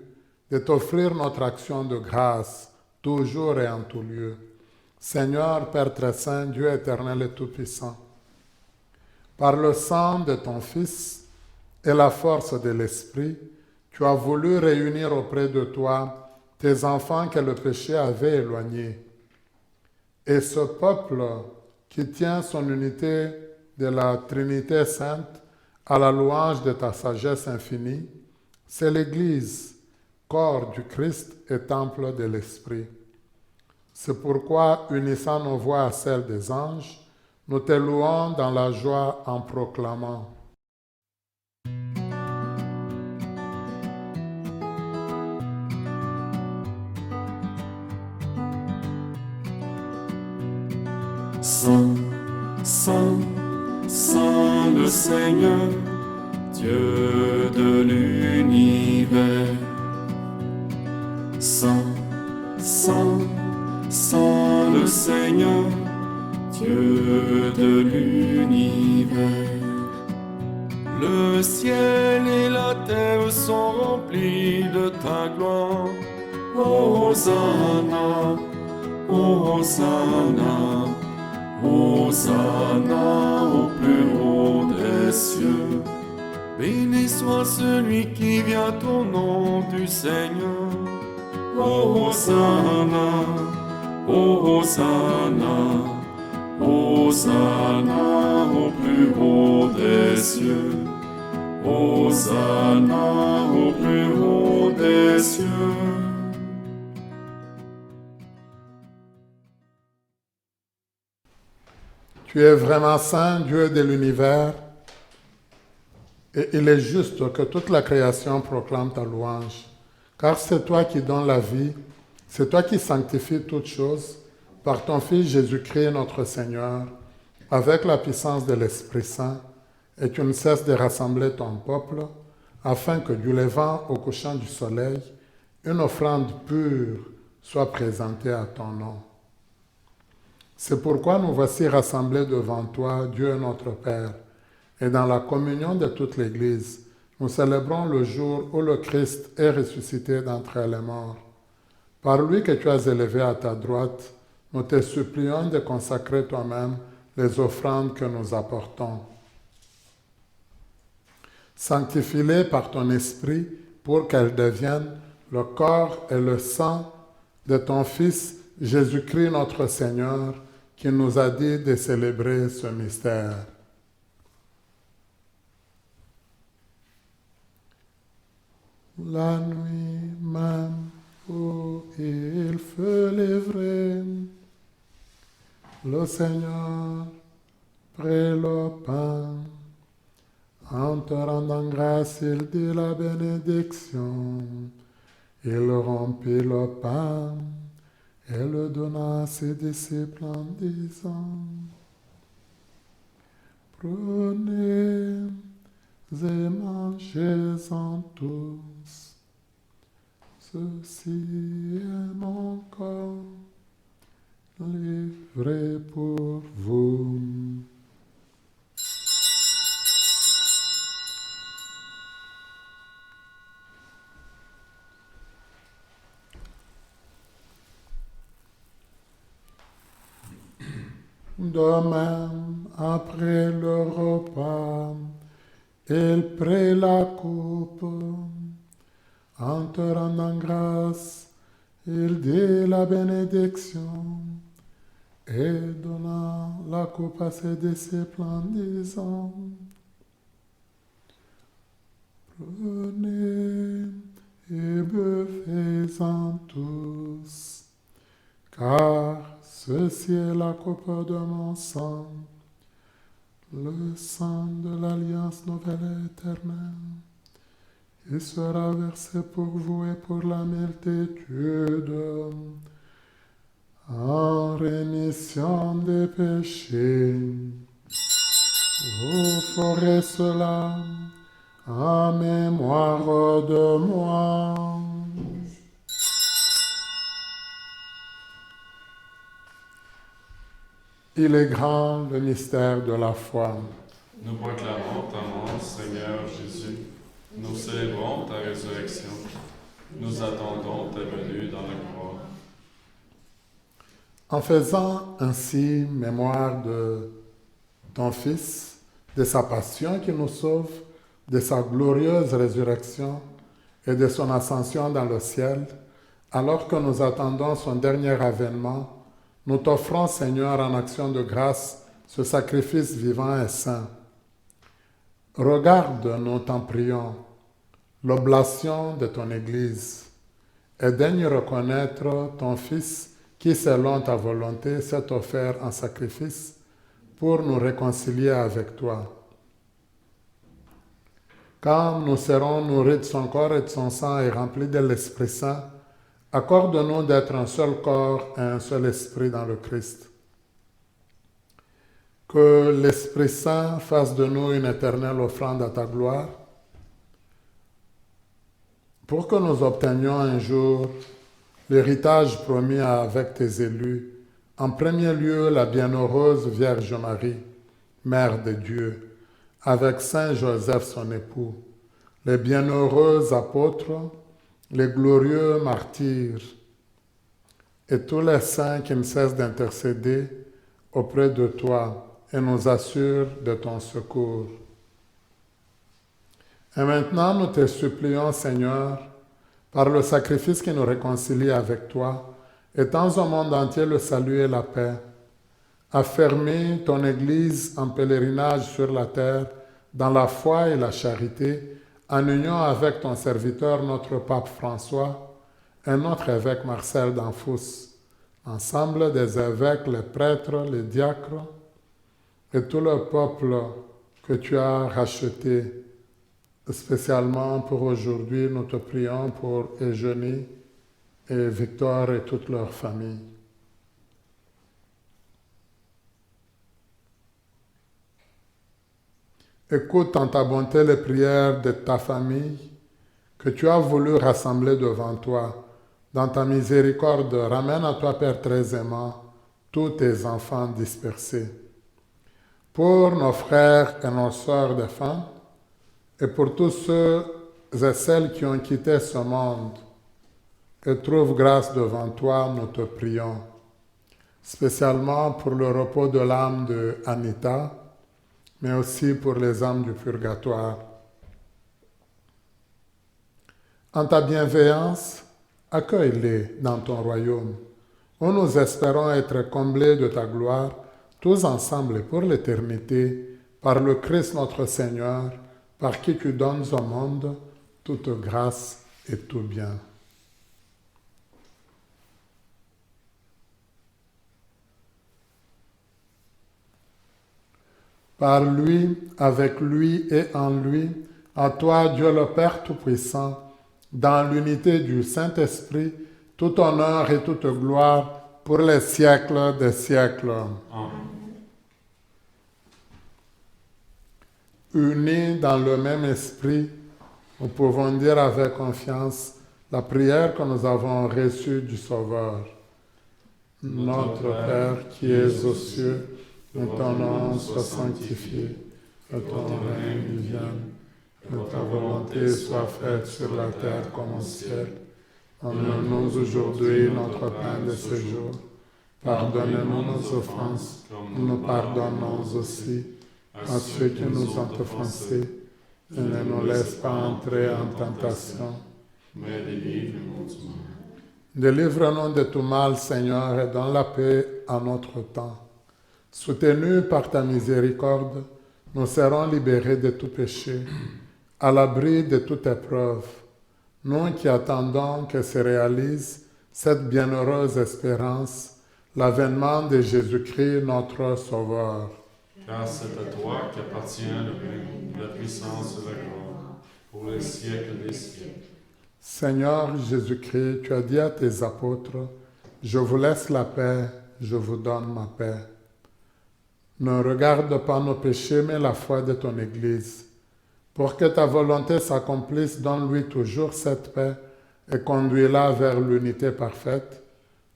de t'offrir notre action de grâce, toujours et en tout lieu. Seigneur, Père très saint, Dieu éternel et tout-puissant, par le sang de ton Fils et la force de l'Esprit, tu as voulu réunir auprès de toi tes enfants que le péché avait éloignés. Et ce peuple qui tient son unité de la Trinité sainte à la louange de ta sagesse infinie, c'est l'Église, corps du Christ et temple de l'Esprit. C'est pourquoi, unissant nos voix à celles des anges, nous te louons dans la joie en proclamant. Saint, Saint, Saint le Seigneur, Dieu de l'univers. Saint, Saint, Saint le Seigneur, Dieu de l'univers. Le ciel et la terre sont remplis de ta gloire. Hosanna, Hosanna, Hosanna au plus haut des cieux. Béni soit celui qui vient au nom du Seigneur. Hosanna, Hosanna, Hosanna au plus haut des cieux. Hosanna au plus haut des cieux. Tu es vraiment saint, Dieu de l'univers, et il est juste que toute la création proclame ta louange, car c'est toi qui donnes la vie, c'est toi qui sanctifies toutes choses, par ton Fils Jésus-Christ notre Seigneur, avec la puissance de l'Esprit Saint, et tu ne cesses de rassembler ton peuple, afin que du levant au couchant du soleil, une offrande pure soit présentée à ton nom. C'est pourquoi nous voici rassemblés devant toi, Dieu notre Père, et dans la communion de toute l'Église, nous célébrons le jour où le Christ est ressuscité d'entre les morts. Par lui que tu as élevé à ta droite, nous te supplions de consacrer toi-même les offrandes que nous apportons. Sanctifie-les par ton esprit pour qu'elles deviennent le corps et le sang de ton Fils Jésus-Christ notre Seigneur, qui nous a dit de célébrer ce mystère. La nuit même où il fut livré, le Seigneur prit le pain. En te rendant grâce, il dit la bénédiction. Il rompit le pain et le donna à ses disciples en disant: Prenez et mangez-en tous. Ceci est mon corps livré pour vous. De même, après le repas, il prit la coupe. En te rendant grâce, il dit la bénédiction et donna la coupe à ses disciples en disant: Prenez et buvez-en tous, car ceci est la coupe de mon sang, le sang de l'Alliance nouvelle et éternelle. Il sera versé pour vous et pour la multitude en rémission des péchés. Vous ferez cela en mémoire de moi. Il est grand le mystère de la foi. Nous proclamons ta mort, Seigneur Jésus. Nous célébrons ta résurrection. Nous attendons ta venue dans la gloire. En faisant ainsi mémoire de ton Fils, de sa passion qui nous sauve, de sa glorieuse résurrection et de son ascension dans le ciel, alors que nous attendons son dernier avènement, nous t'offrons, Seigneur, en action de grâce, ce sacrifice vivant et saint. Regarde, nous t'en prions, l'oblation de ton Église et daigne reconnaître ton Fils qui, selon ta volonté, s'est offert en sacrifice pour nous réconcilier avec toi. Quand nous serons nourris de son corps et de son sang et remplis de l'Esprit Saint, accorde-nous d'être un seul corps et un seul esprit dans le Christ. Que l'Esprit Saint fasse de nous une éternelle offrande à ta gloire, pour que nous obtenions un jour l'héritage promis avec tes élus, en premier lieu la bienheureuse Vierge Marie, Mère de Dieu, avec Saint Joseph son époux, les bienheureux apôtres, les glorieux martyrs et tous les saints qui ne cessent d'intercéder auprès de toi et nous assurent de ton secours. Et maintenant, nous te supplions, Seigneur, par le sacrifice qui nous réconcilie avec toi, étends au monde entier le salut et la paix. Affermis ton Église en pèlerinage sur la terre, dans la foi et la charité, en union avec ton serviteur, notre pape François, et notre évêque Marcel d'Anfous, ensemble des évêques, les prêtres, les diacres, et tout le peuple que tu as racheté. Spécialement pour aujourd'hui, nous te prions pour Eugénie et Victor et toute leur famille. Écoute en ta bonté les prières de ta famille que tu as voulu rassembler devant toi. Dans ta miséricorde, ramène à toi, Père très aimant, tous tes enfants dispersés. Pour nos frères et nos sœurs défunts, et pour tous ceux et celles qui ont quitté ce monde, et trouve grâce devant toi, nous te prions. Spécialement pour le repos de l'âme de Anita, mais aussi pour les âmes du purgatoire. En ta bienveillance, accueille-les dans ton royaume, où nous espérons être comblés de ta gloire, tous ensemble et pour l'éternité, par le Christ notre Seigneur, par qui tu donnes au monde toute grâce et tout bien. Par lui, avec lui et en lui, à toi, Dieu le Père Tout-Puissant, dans l'unité du Saint-Esprit, tout honneur et toute gloire pour les siècles des siècles. Amen. Unis dans le même esprit, nous pouvons dire avec confiance la prière que nous avons reçue du Sauveur. Notre Père qui es aux cieux, que ton nom soit sanctifié, que ton règne vienne, que ta volonté soit faite sur la terre comme au ciel. Donne-nous aujourd'hui notre pain de ce jour. Pardonne-nous nos offenses, comme nous pardonnons aussi à ceux qui nous ont offensés. Et ne nous laisse pas entrer en tentation, mais délivre-nous du mal. Délivre-nous de tout mal, Seigneur, et donne la paix à notre temps. Soutenus par ta miséricorde, nous serons libérés de tout péché, à l'abri de toute épreuve. Nous qui attendons que se réalise cette bienheureuse espérance, l'avènement de Jésus-Christ, notre Sauveur. Car c'est à toi qu'appartient le règne, la puissance et la gloire, pour les siècles des siècles. Seigneur Jésus-Christ, tu as dit à tes apôtres, « Je vous laisse la paix, je vous donne ma paix. » Ne regarde pas nos péchés, mais la foi de ton Église. Pour que ta volonté s'accomplisse, donne-lui toujours cette paix et conduis-la vers l'unité parfaite.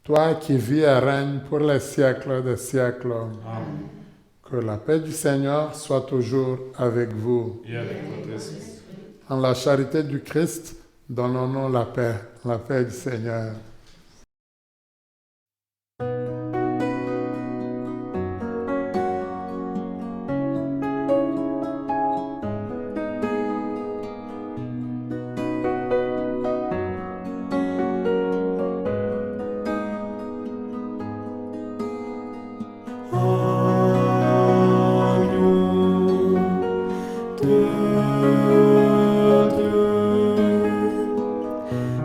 Toi qui vis et règnes pour les siècles des siècles. Amen. Que la paix du Seigneur soit toujours avec vous. Et avec votre esprit. En la charité du Christ, donnons-nous la paix du Seigneur.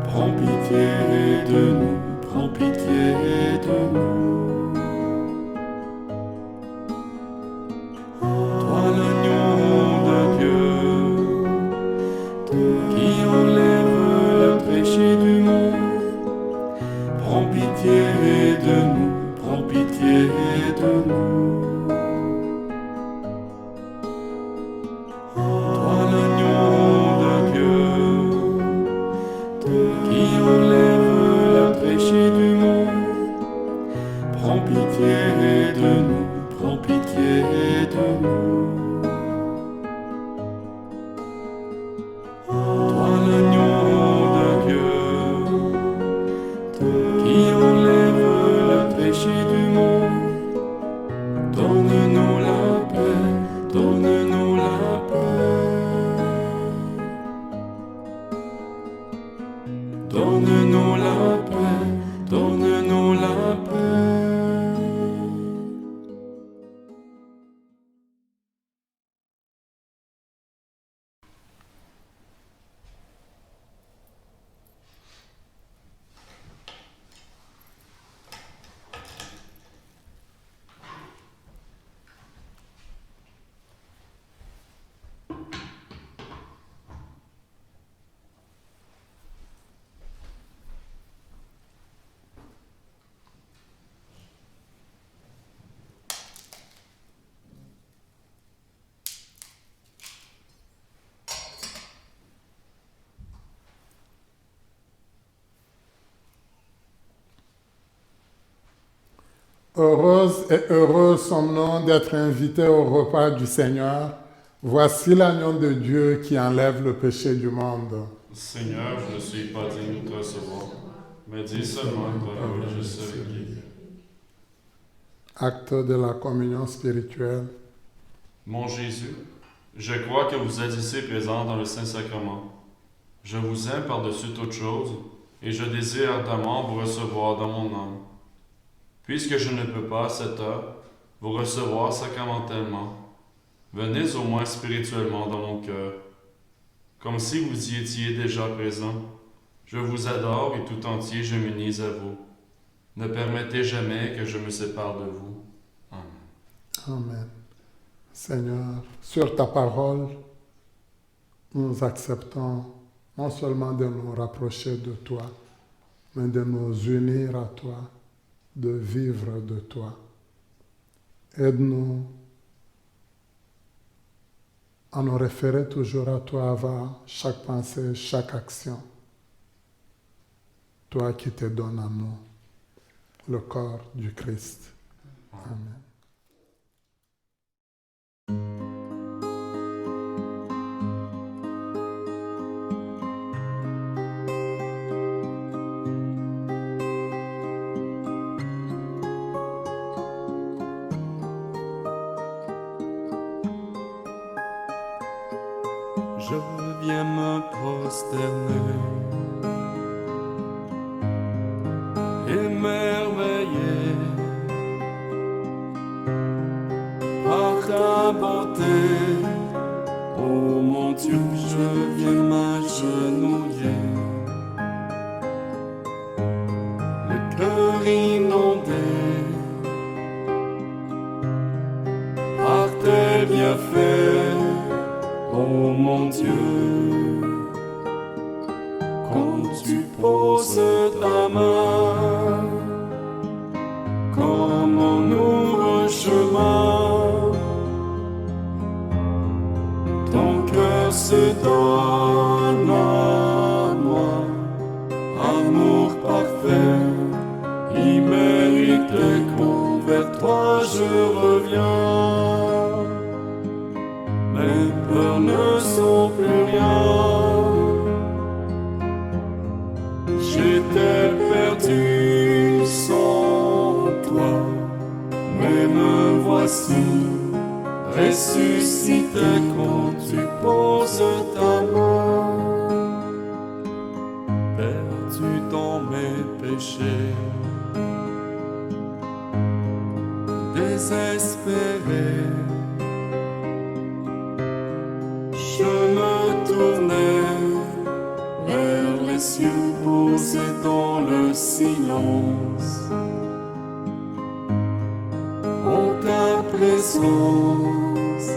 Prends pitié de nous, prends pitié de nous. Toi l'agneau de Dieu, qui enlève le péché du monde, prends pitié de nous, prends pitié de nous. Toi l'agneau de Dieu, qui enlève le péché du monde, prends pitié de nous, prends pitié de nous. Toi l'agneau de Dieu, qui enlève le péché du monde, donne-nous la paix, donne-nous la paix. Donne-nous la paix, donne-nous la paix. Heureuse et heureux sommes-nous d'être invités au repas du Seigneur. Voici l'agneau de Dieu qui enlève le péché du monde. Seigneur, je ne suis pas digne de te recevoir, mais dis seulement une parole, je serai guéri. Acte de la communion spirituelle. Mon Jésus, je crois que vous êtes ici présent dans le Saint-Sacrement. Je vous aime par-dessus toute chose et je désire ardemment vous recevoir dans mon âme. Puisque je ne peux pas à cette heure vous recevoir sacramentellement, venez au moins spirituellement dans mon cœur. Comme si vous y étiez déjà présent, je vous adore et tout entier je m'unis à vous. Ne permettez jamais que je me sépare de vous. Amen. Amen. Seigneur, sur ta parole, nous acceptons non seulement de nous rapprocher de toi, mais de nous unir à toi, de vivre de toi. Aide-nous à nous référer toujours à toi avant chaque pensée, chaque action. Toi qui te donnes à nous. le corps du Christ. Amen. Je viens me prosterner, émerveillé par ta beauté. Oh mon Dieu, je viens m'agenouiller, le cœur inondé par tes bienfaits. Oh mon Dieu, quand tu poses ta main comme on ouvre chemin, ton cœur se donne à moi, amour parfait, immérité, quand vers toi je reviens. Mes peurs ne sont plus rien. J'étais perdu sans toi, mais me voici ressuscité quand tu poses ta main. Perdu dans mes péchés, désespéré, je me tournais vers les cieux posés dans le silence. En ta présence,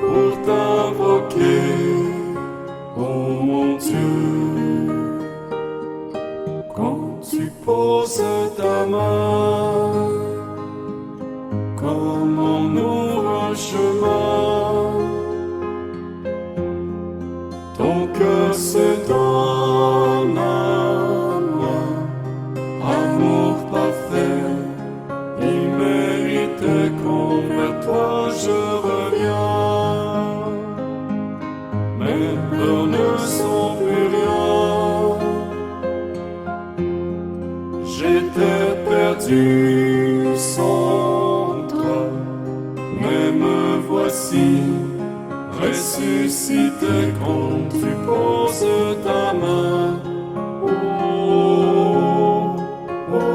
pour t'invoquer, oh mon Dieu, quand tu poses ta main, comme on ouvre un chemin, ton cœur se donne à moi, amour parfait, immérité, quand vers toi je reviens. Mes peurs ne sont plus rien. J'étais perdu sans toi, mais me voici ressuscité quand tu poses ta main. Oh, oh, oh,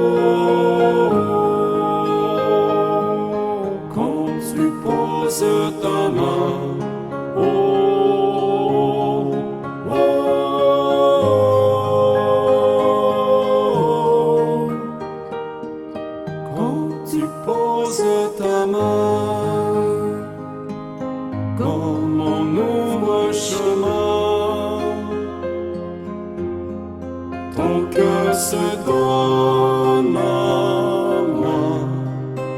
quand tu poses ta main. Oh, oh, oh, quand tu poses ta main, comme on ouvre un chemin, ton cœur se donne à moi,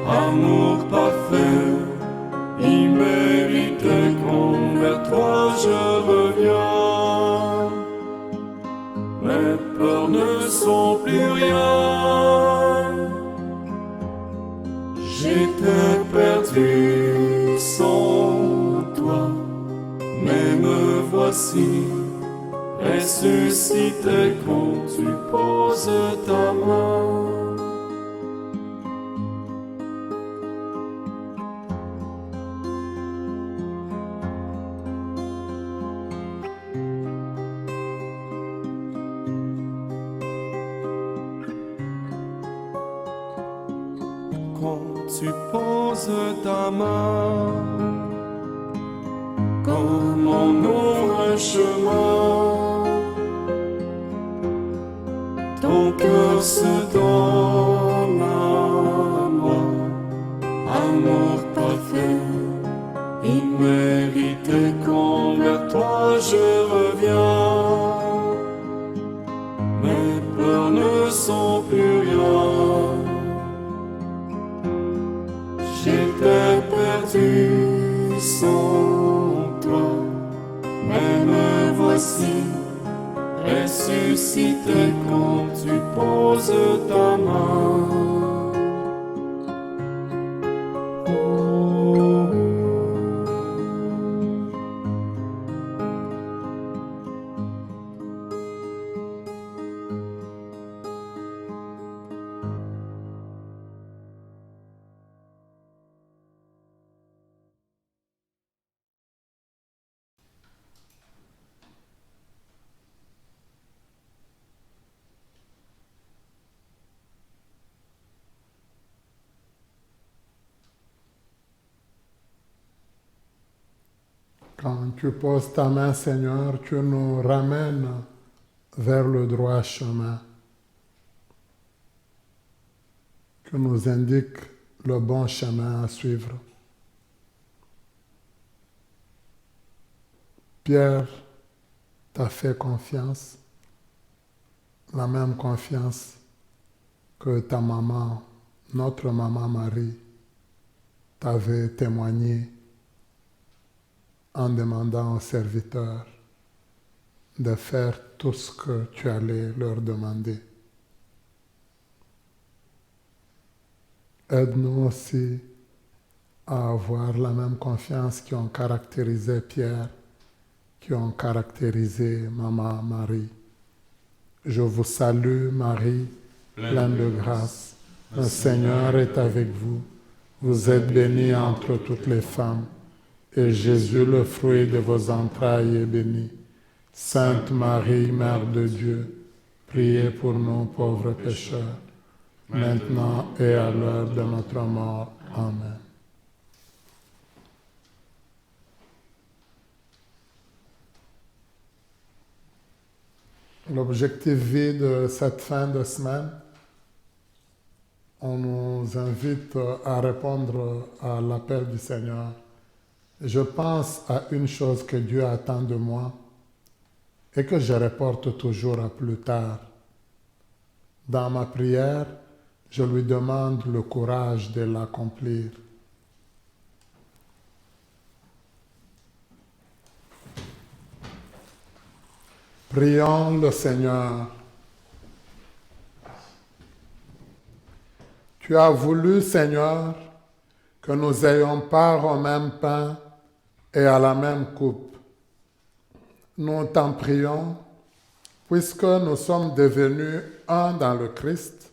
amour parfait, immérité, quand vers toi je reviens. Mes peurs ne sont plus rien. J'étais perdu sans toi, mais me voici ressuscité quand tu poses ta main. Quand tu poses ta main, comme on ouvre un chemin, ton cœur se donne à moi, amour parfait, immérité, quand vers toi je reviens. Mes peurs ne sont plus rien. J'étais perdu sans toi, mais me voici ressuscité ressusciter quand tu poses ta main. Oh. Quand tu poses ta main, Seigneur, tu nous ramènes vers le droit chemin. Tu nous indiques le bon chemin à suivre. Pierre t'a fait confiance, la même confiance que ta maman, notre maman Marie, t'avait témoigné en demandant aux serviteurs de faire tout ce que tu allais leur demander. Aide-nous aussi à avoir la même confiance qui ont caractérisé Pierre, qui ont caractérisé Maman Marie. Je vous salue Marie, pleine de grâce. Le Seigneur est avec vous. Vous êtes bénie entre toutes les femmes, et Jésus, le fruit de vos entrailles, est béni. Sainte Marie, Mère de Dieu, priez pour nous pauvres pécheurs, maintenant et à l'heure de notre mort. Amen. L'objectif vie de cette fin de semaine, on nous invite à répondre à l'appel du Seigneur. Je pense à une chose que Dieu attend de moi et que je reporte toujours à plus tard. Dans ma prière, je lui demande le courage de l'accomplir. Prions le Seigneur. Tu as voulu, Seigneur, que nous ayons part au même pain et à la même coupe. Nous t'en prions, puisque nous sommes devenus un dans le Christ,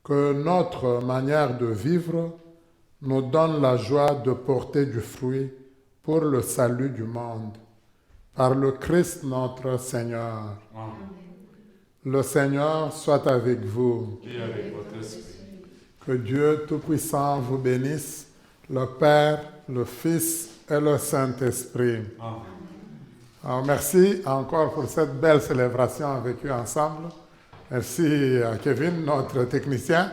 que notre manière de vivre nous donne la joie de porter du fruit pour le salut du monde. Par le Christ notre Seigneur. Amen. Le Seigneur soit avec vous. Et avec votre esprit. Que Dieu Tout-Puissant vous bénisse, le Père, le Fils et le Saint-Esprit. Amen. Alors, merci encore pour cette belle célébration vécue ensemble. Merci à Kevin, notre technicien.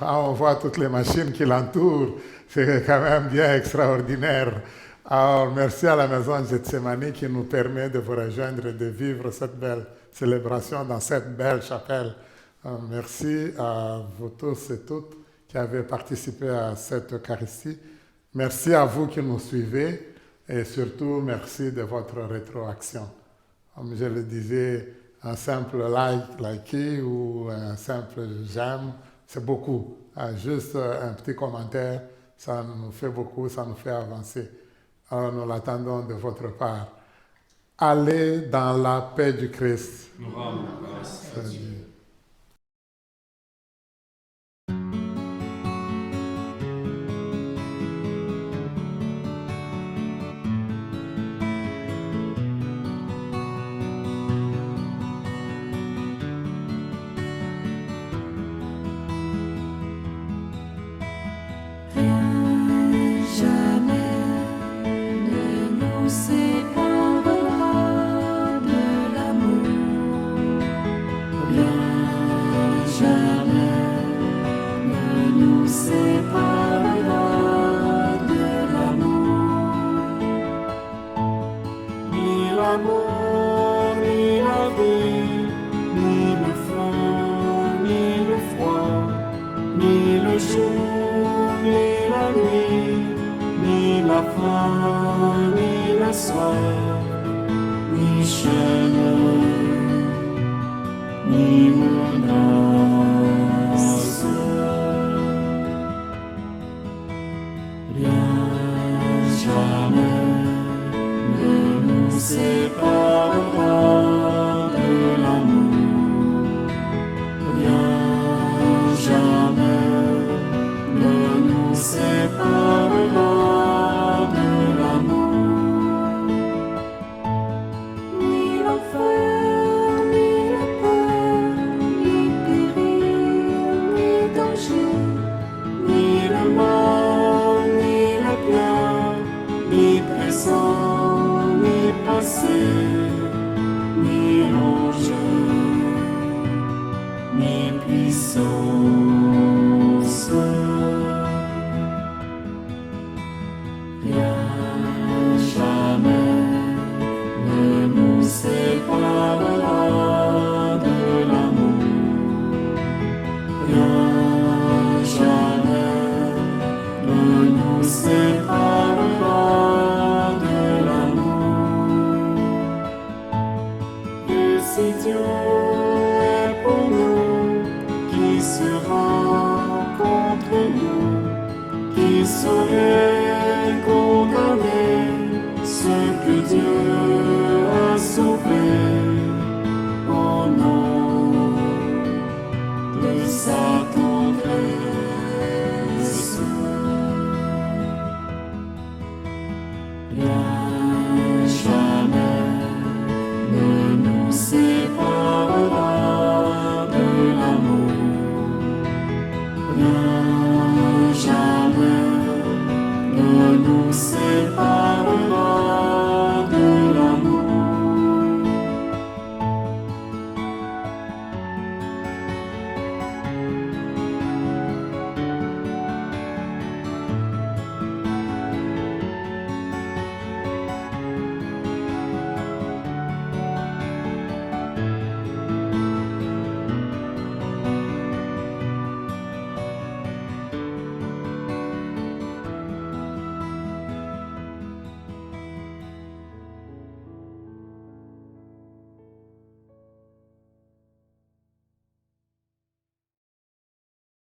On voit toutes les machines qui l'entourent. C'est quand même bien extraordinaire. Alors, merci à la maison Gethsemane qui nous permet de vous rejoindre et de vivre cette belle célébration dans cette belle chapelle. Merci à vous tous et toutes qui avez participé à cette Eucharistie. Merci à vous qui nous suivez et surtout merci de votre rétroaction. Comme je le disais, un simple liker ou un simple j'aime, c'est beaucoup. Juste un petit commentaire, ça nous fait beaucoup, ça nous fait avancer. Alors nous l'attendons de votre part. Allez dans la paix du Christ. Nous rendons grâce à Dieu. ni chaîne, ni menace. Rien jamais ne nous séparera de l'amour. Rien jamais ne nous séparera de l'amour. Ni l'enfer, ni la peur, ni péril, ni danger, Ni le mal, ni le bien, ni présent, ni passé, ni l'ange, ni puissance. Rien jamais ne nous séparera de l'amour. Rien jamais ne nous séparera de l'amour. Et si Dieu est pour nous, qui sera contre nous? Qui saurait condamner ce que Dieu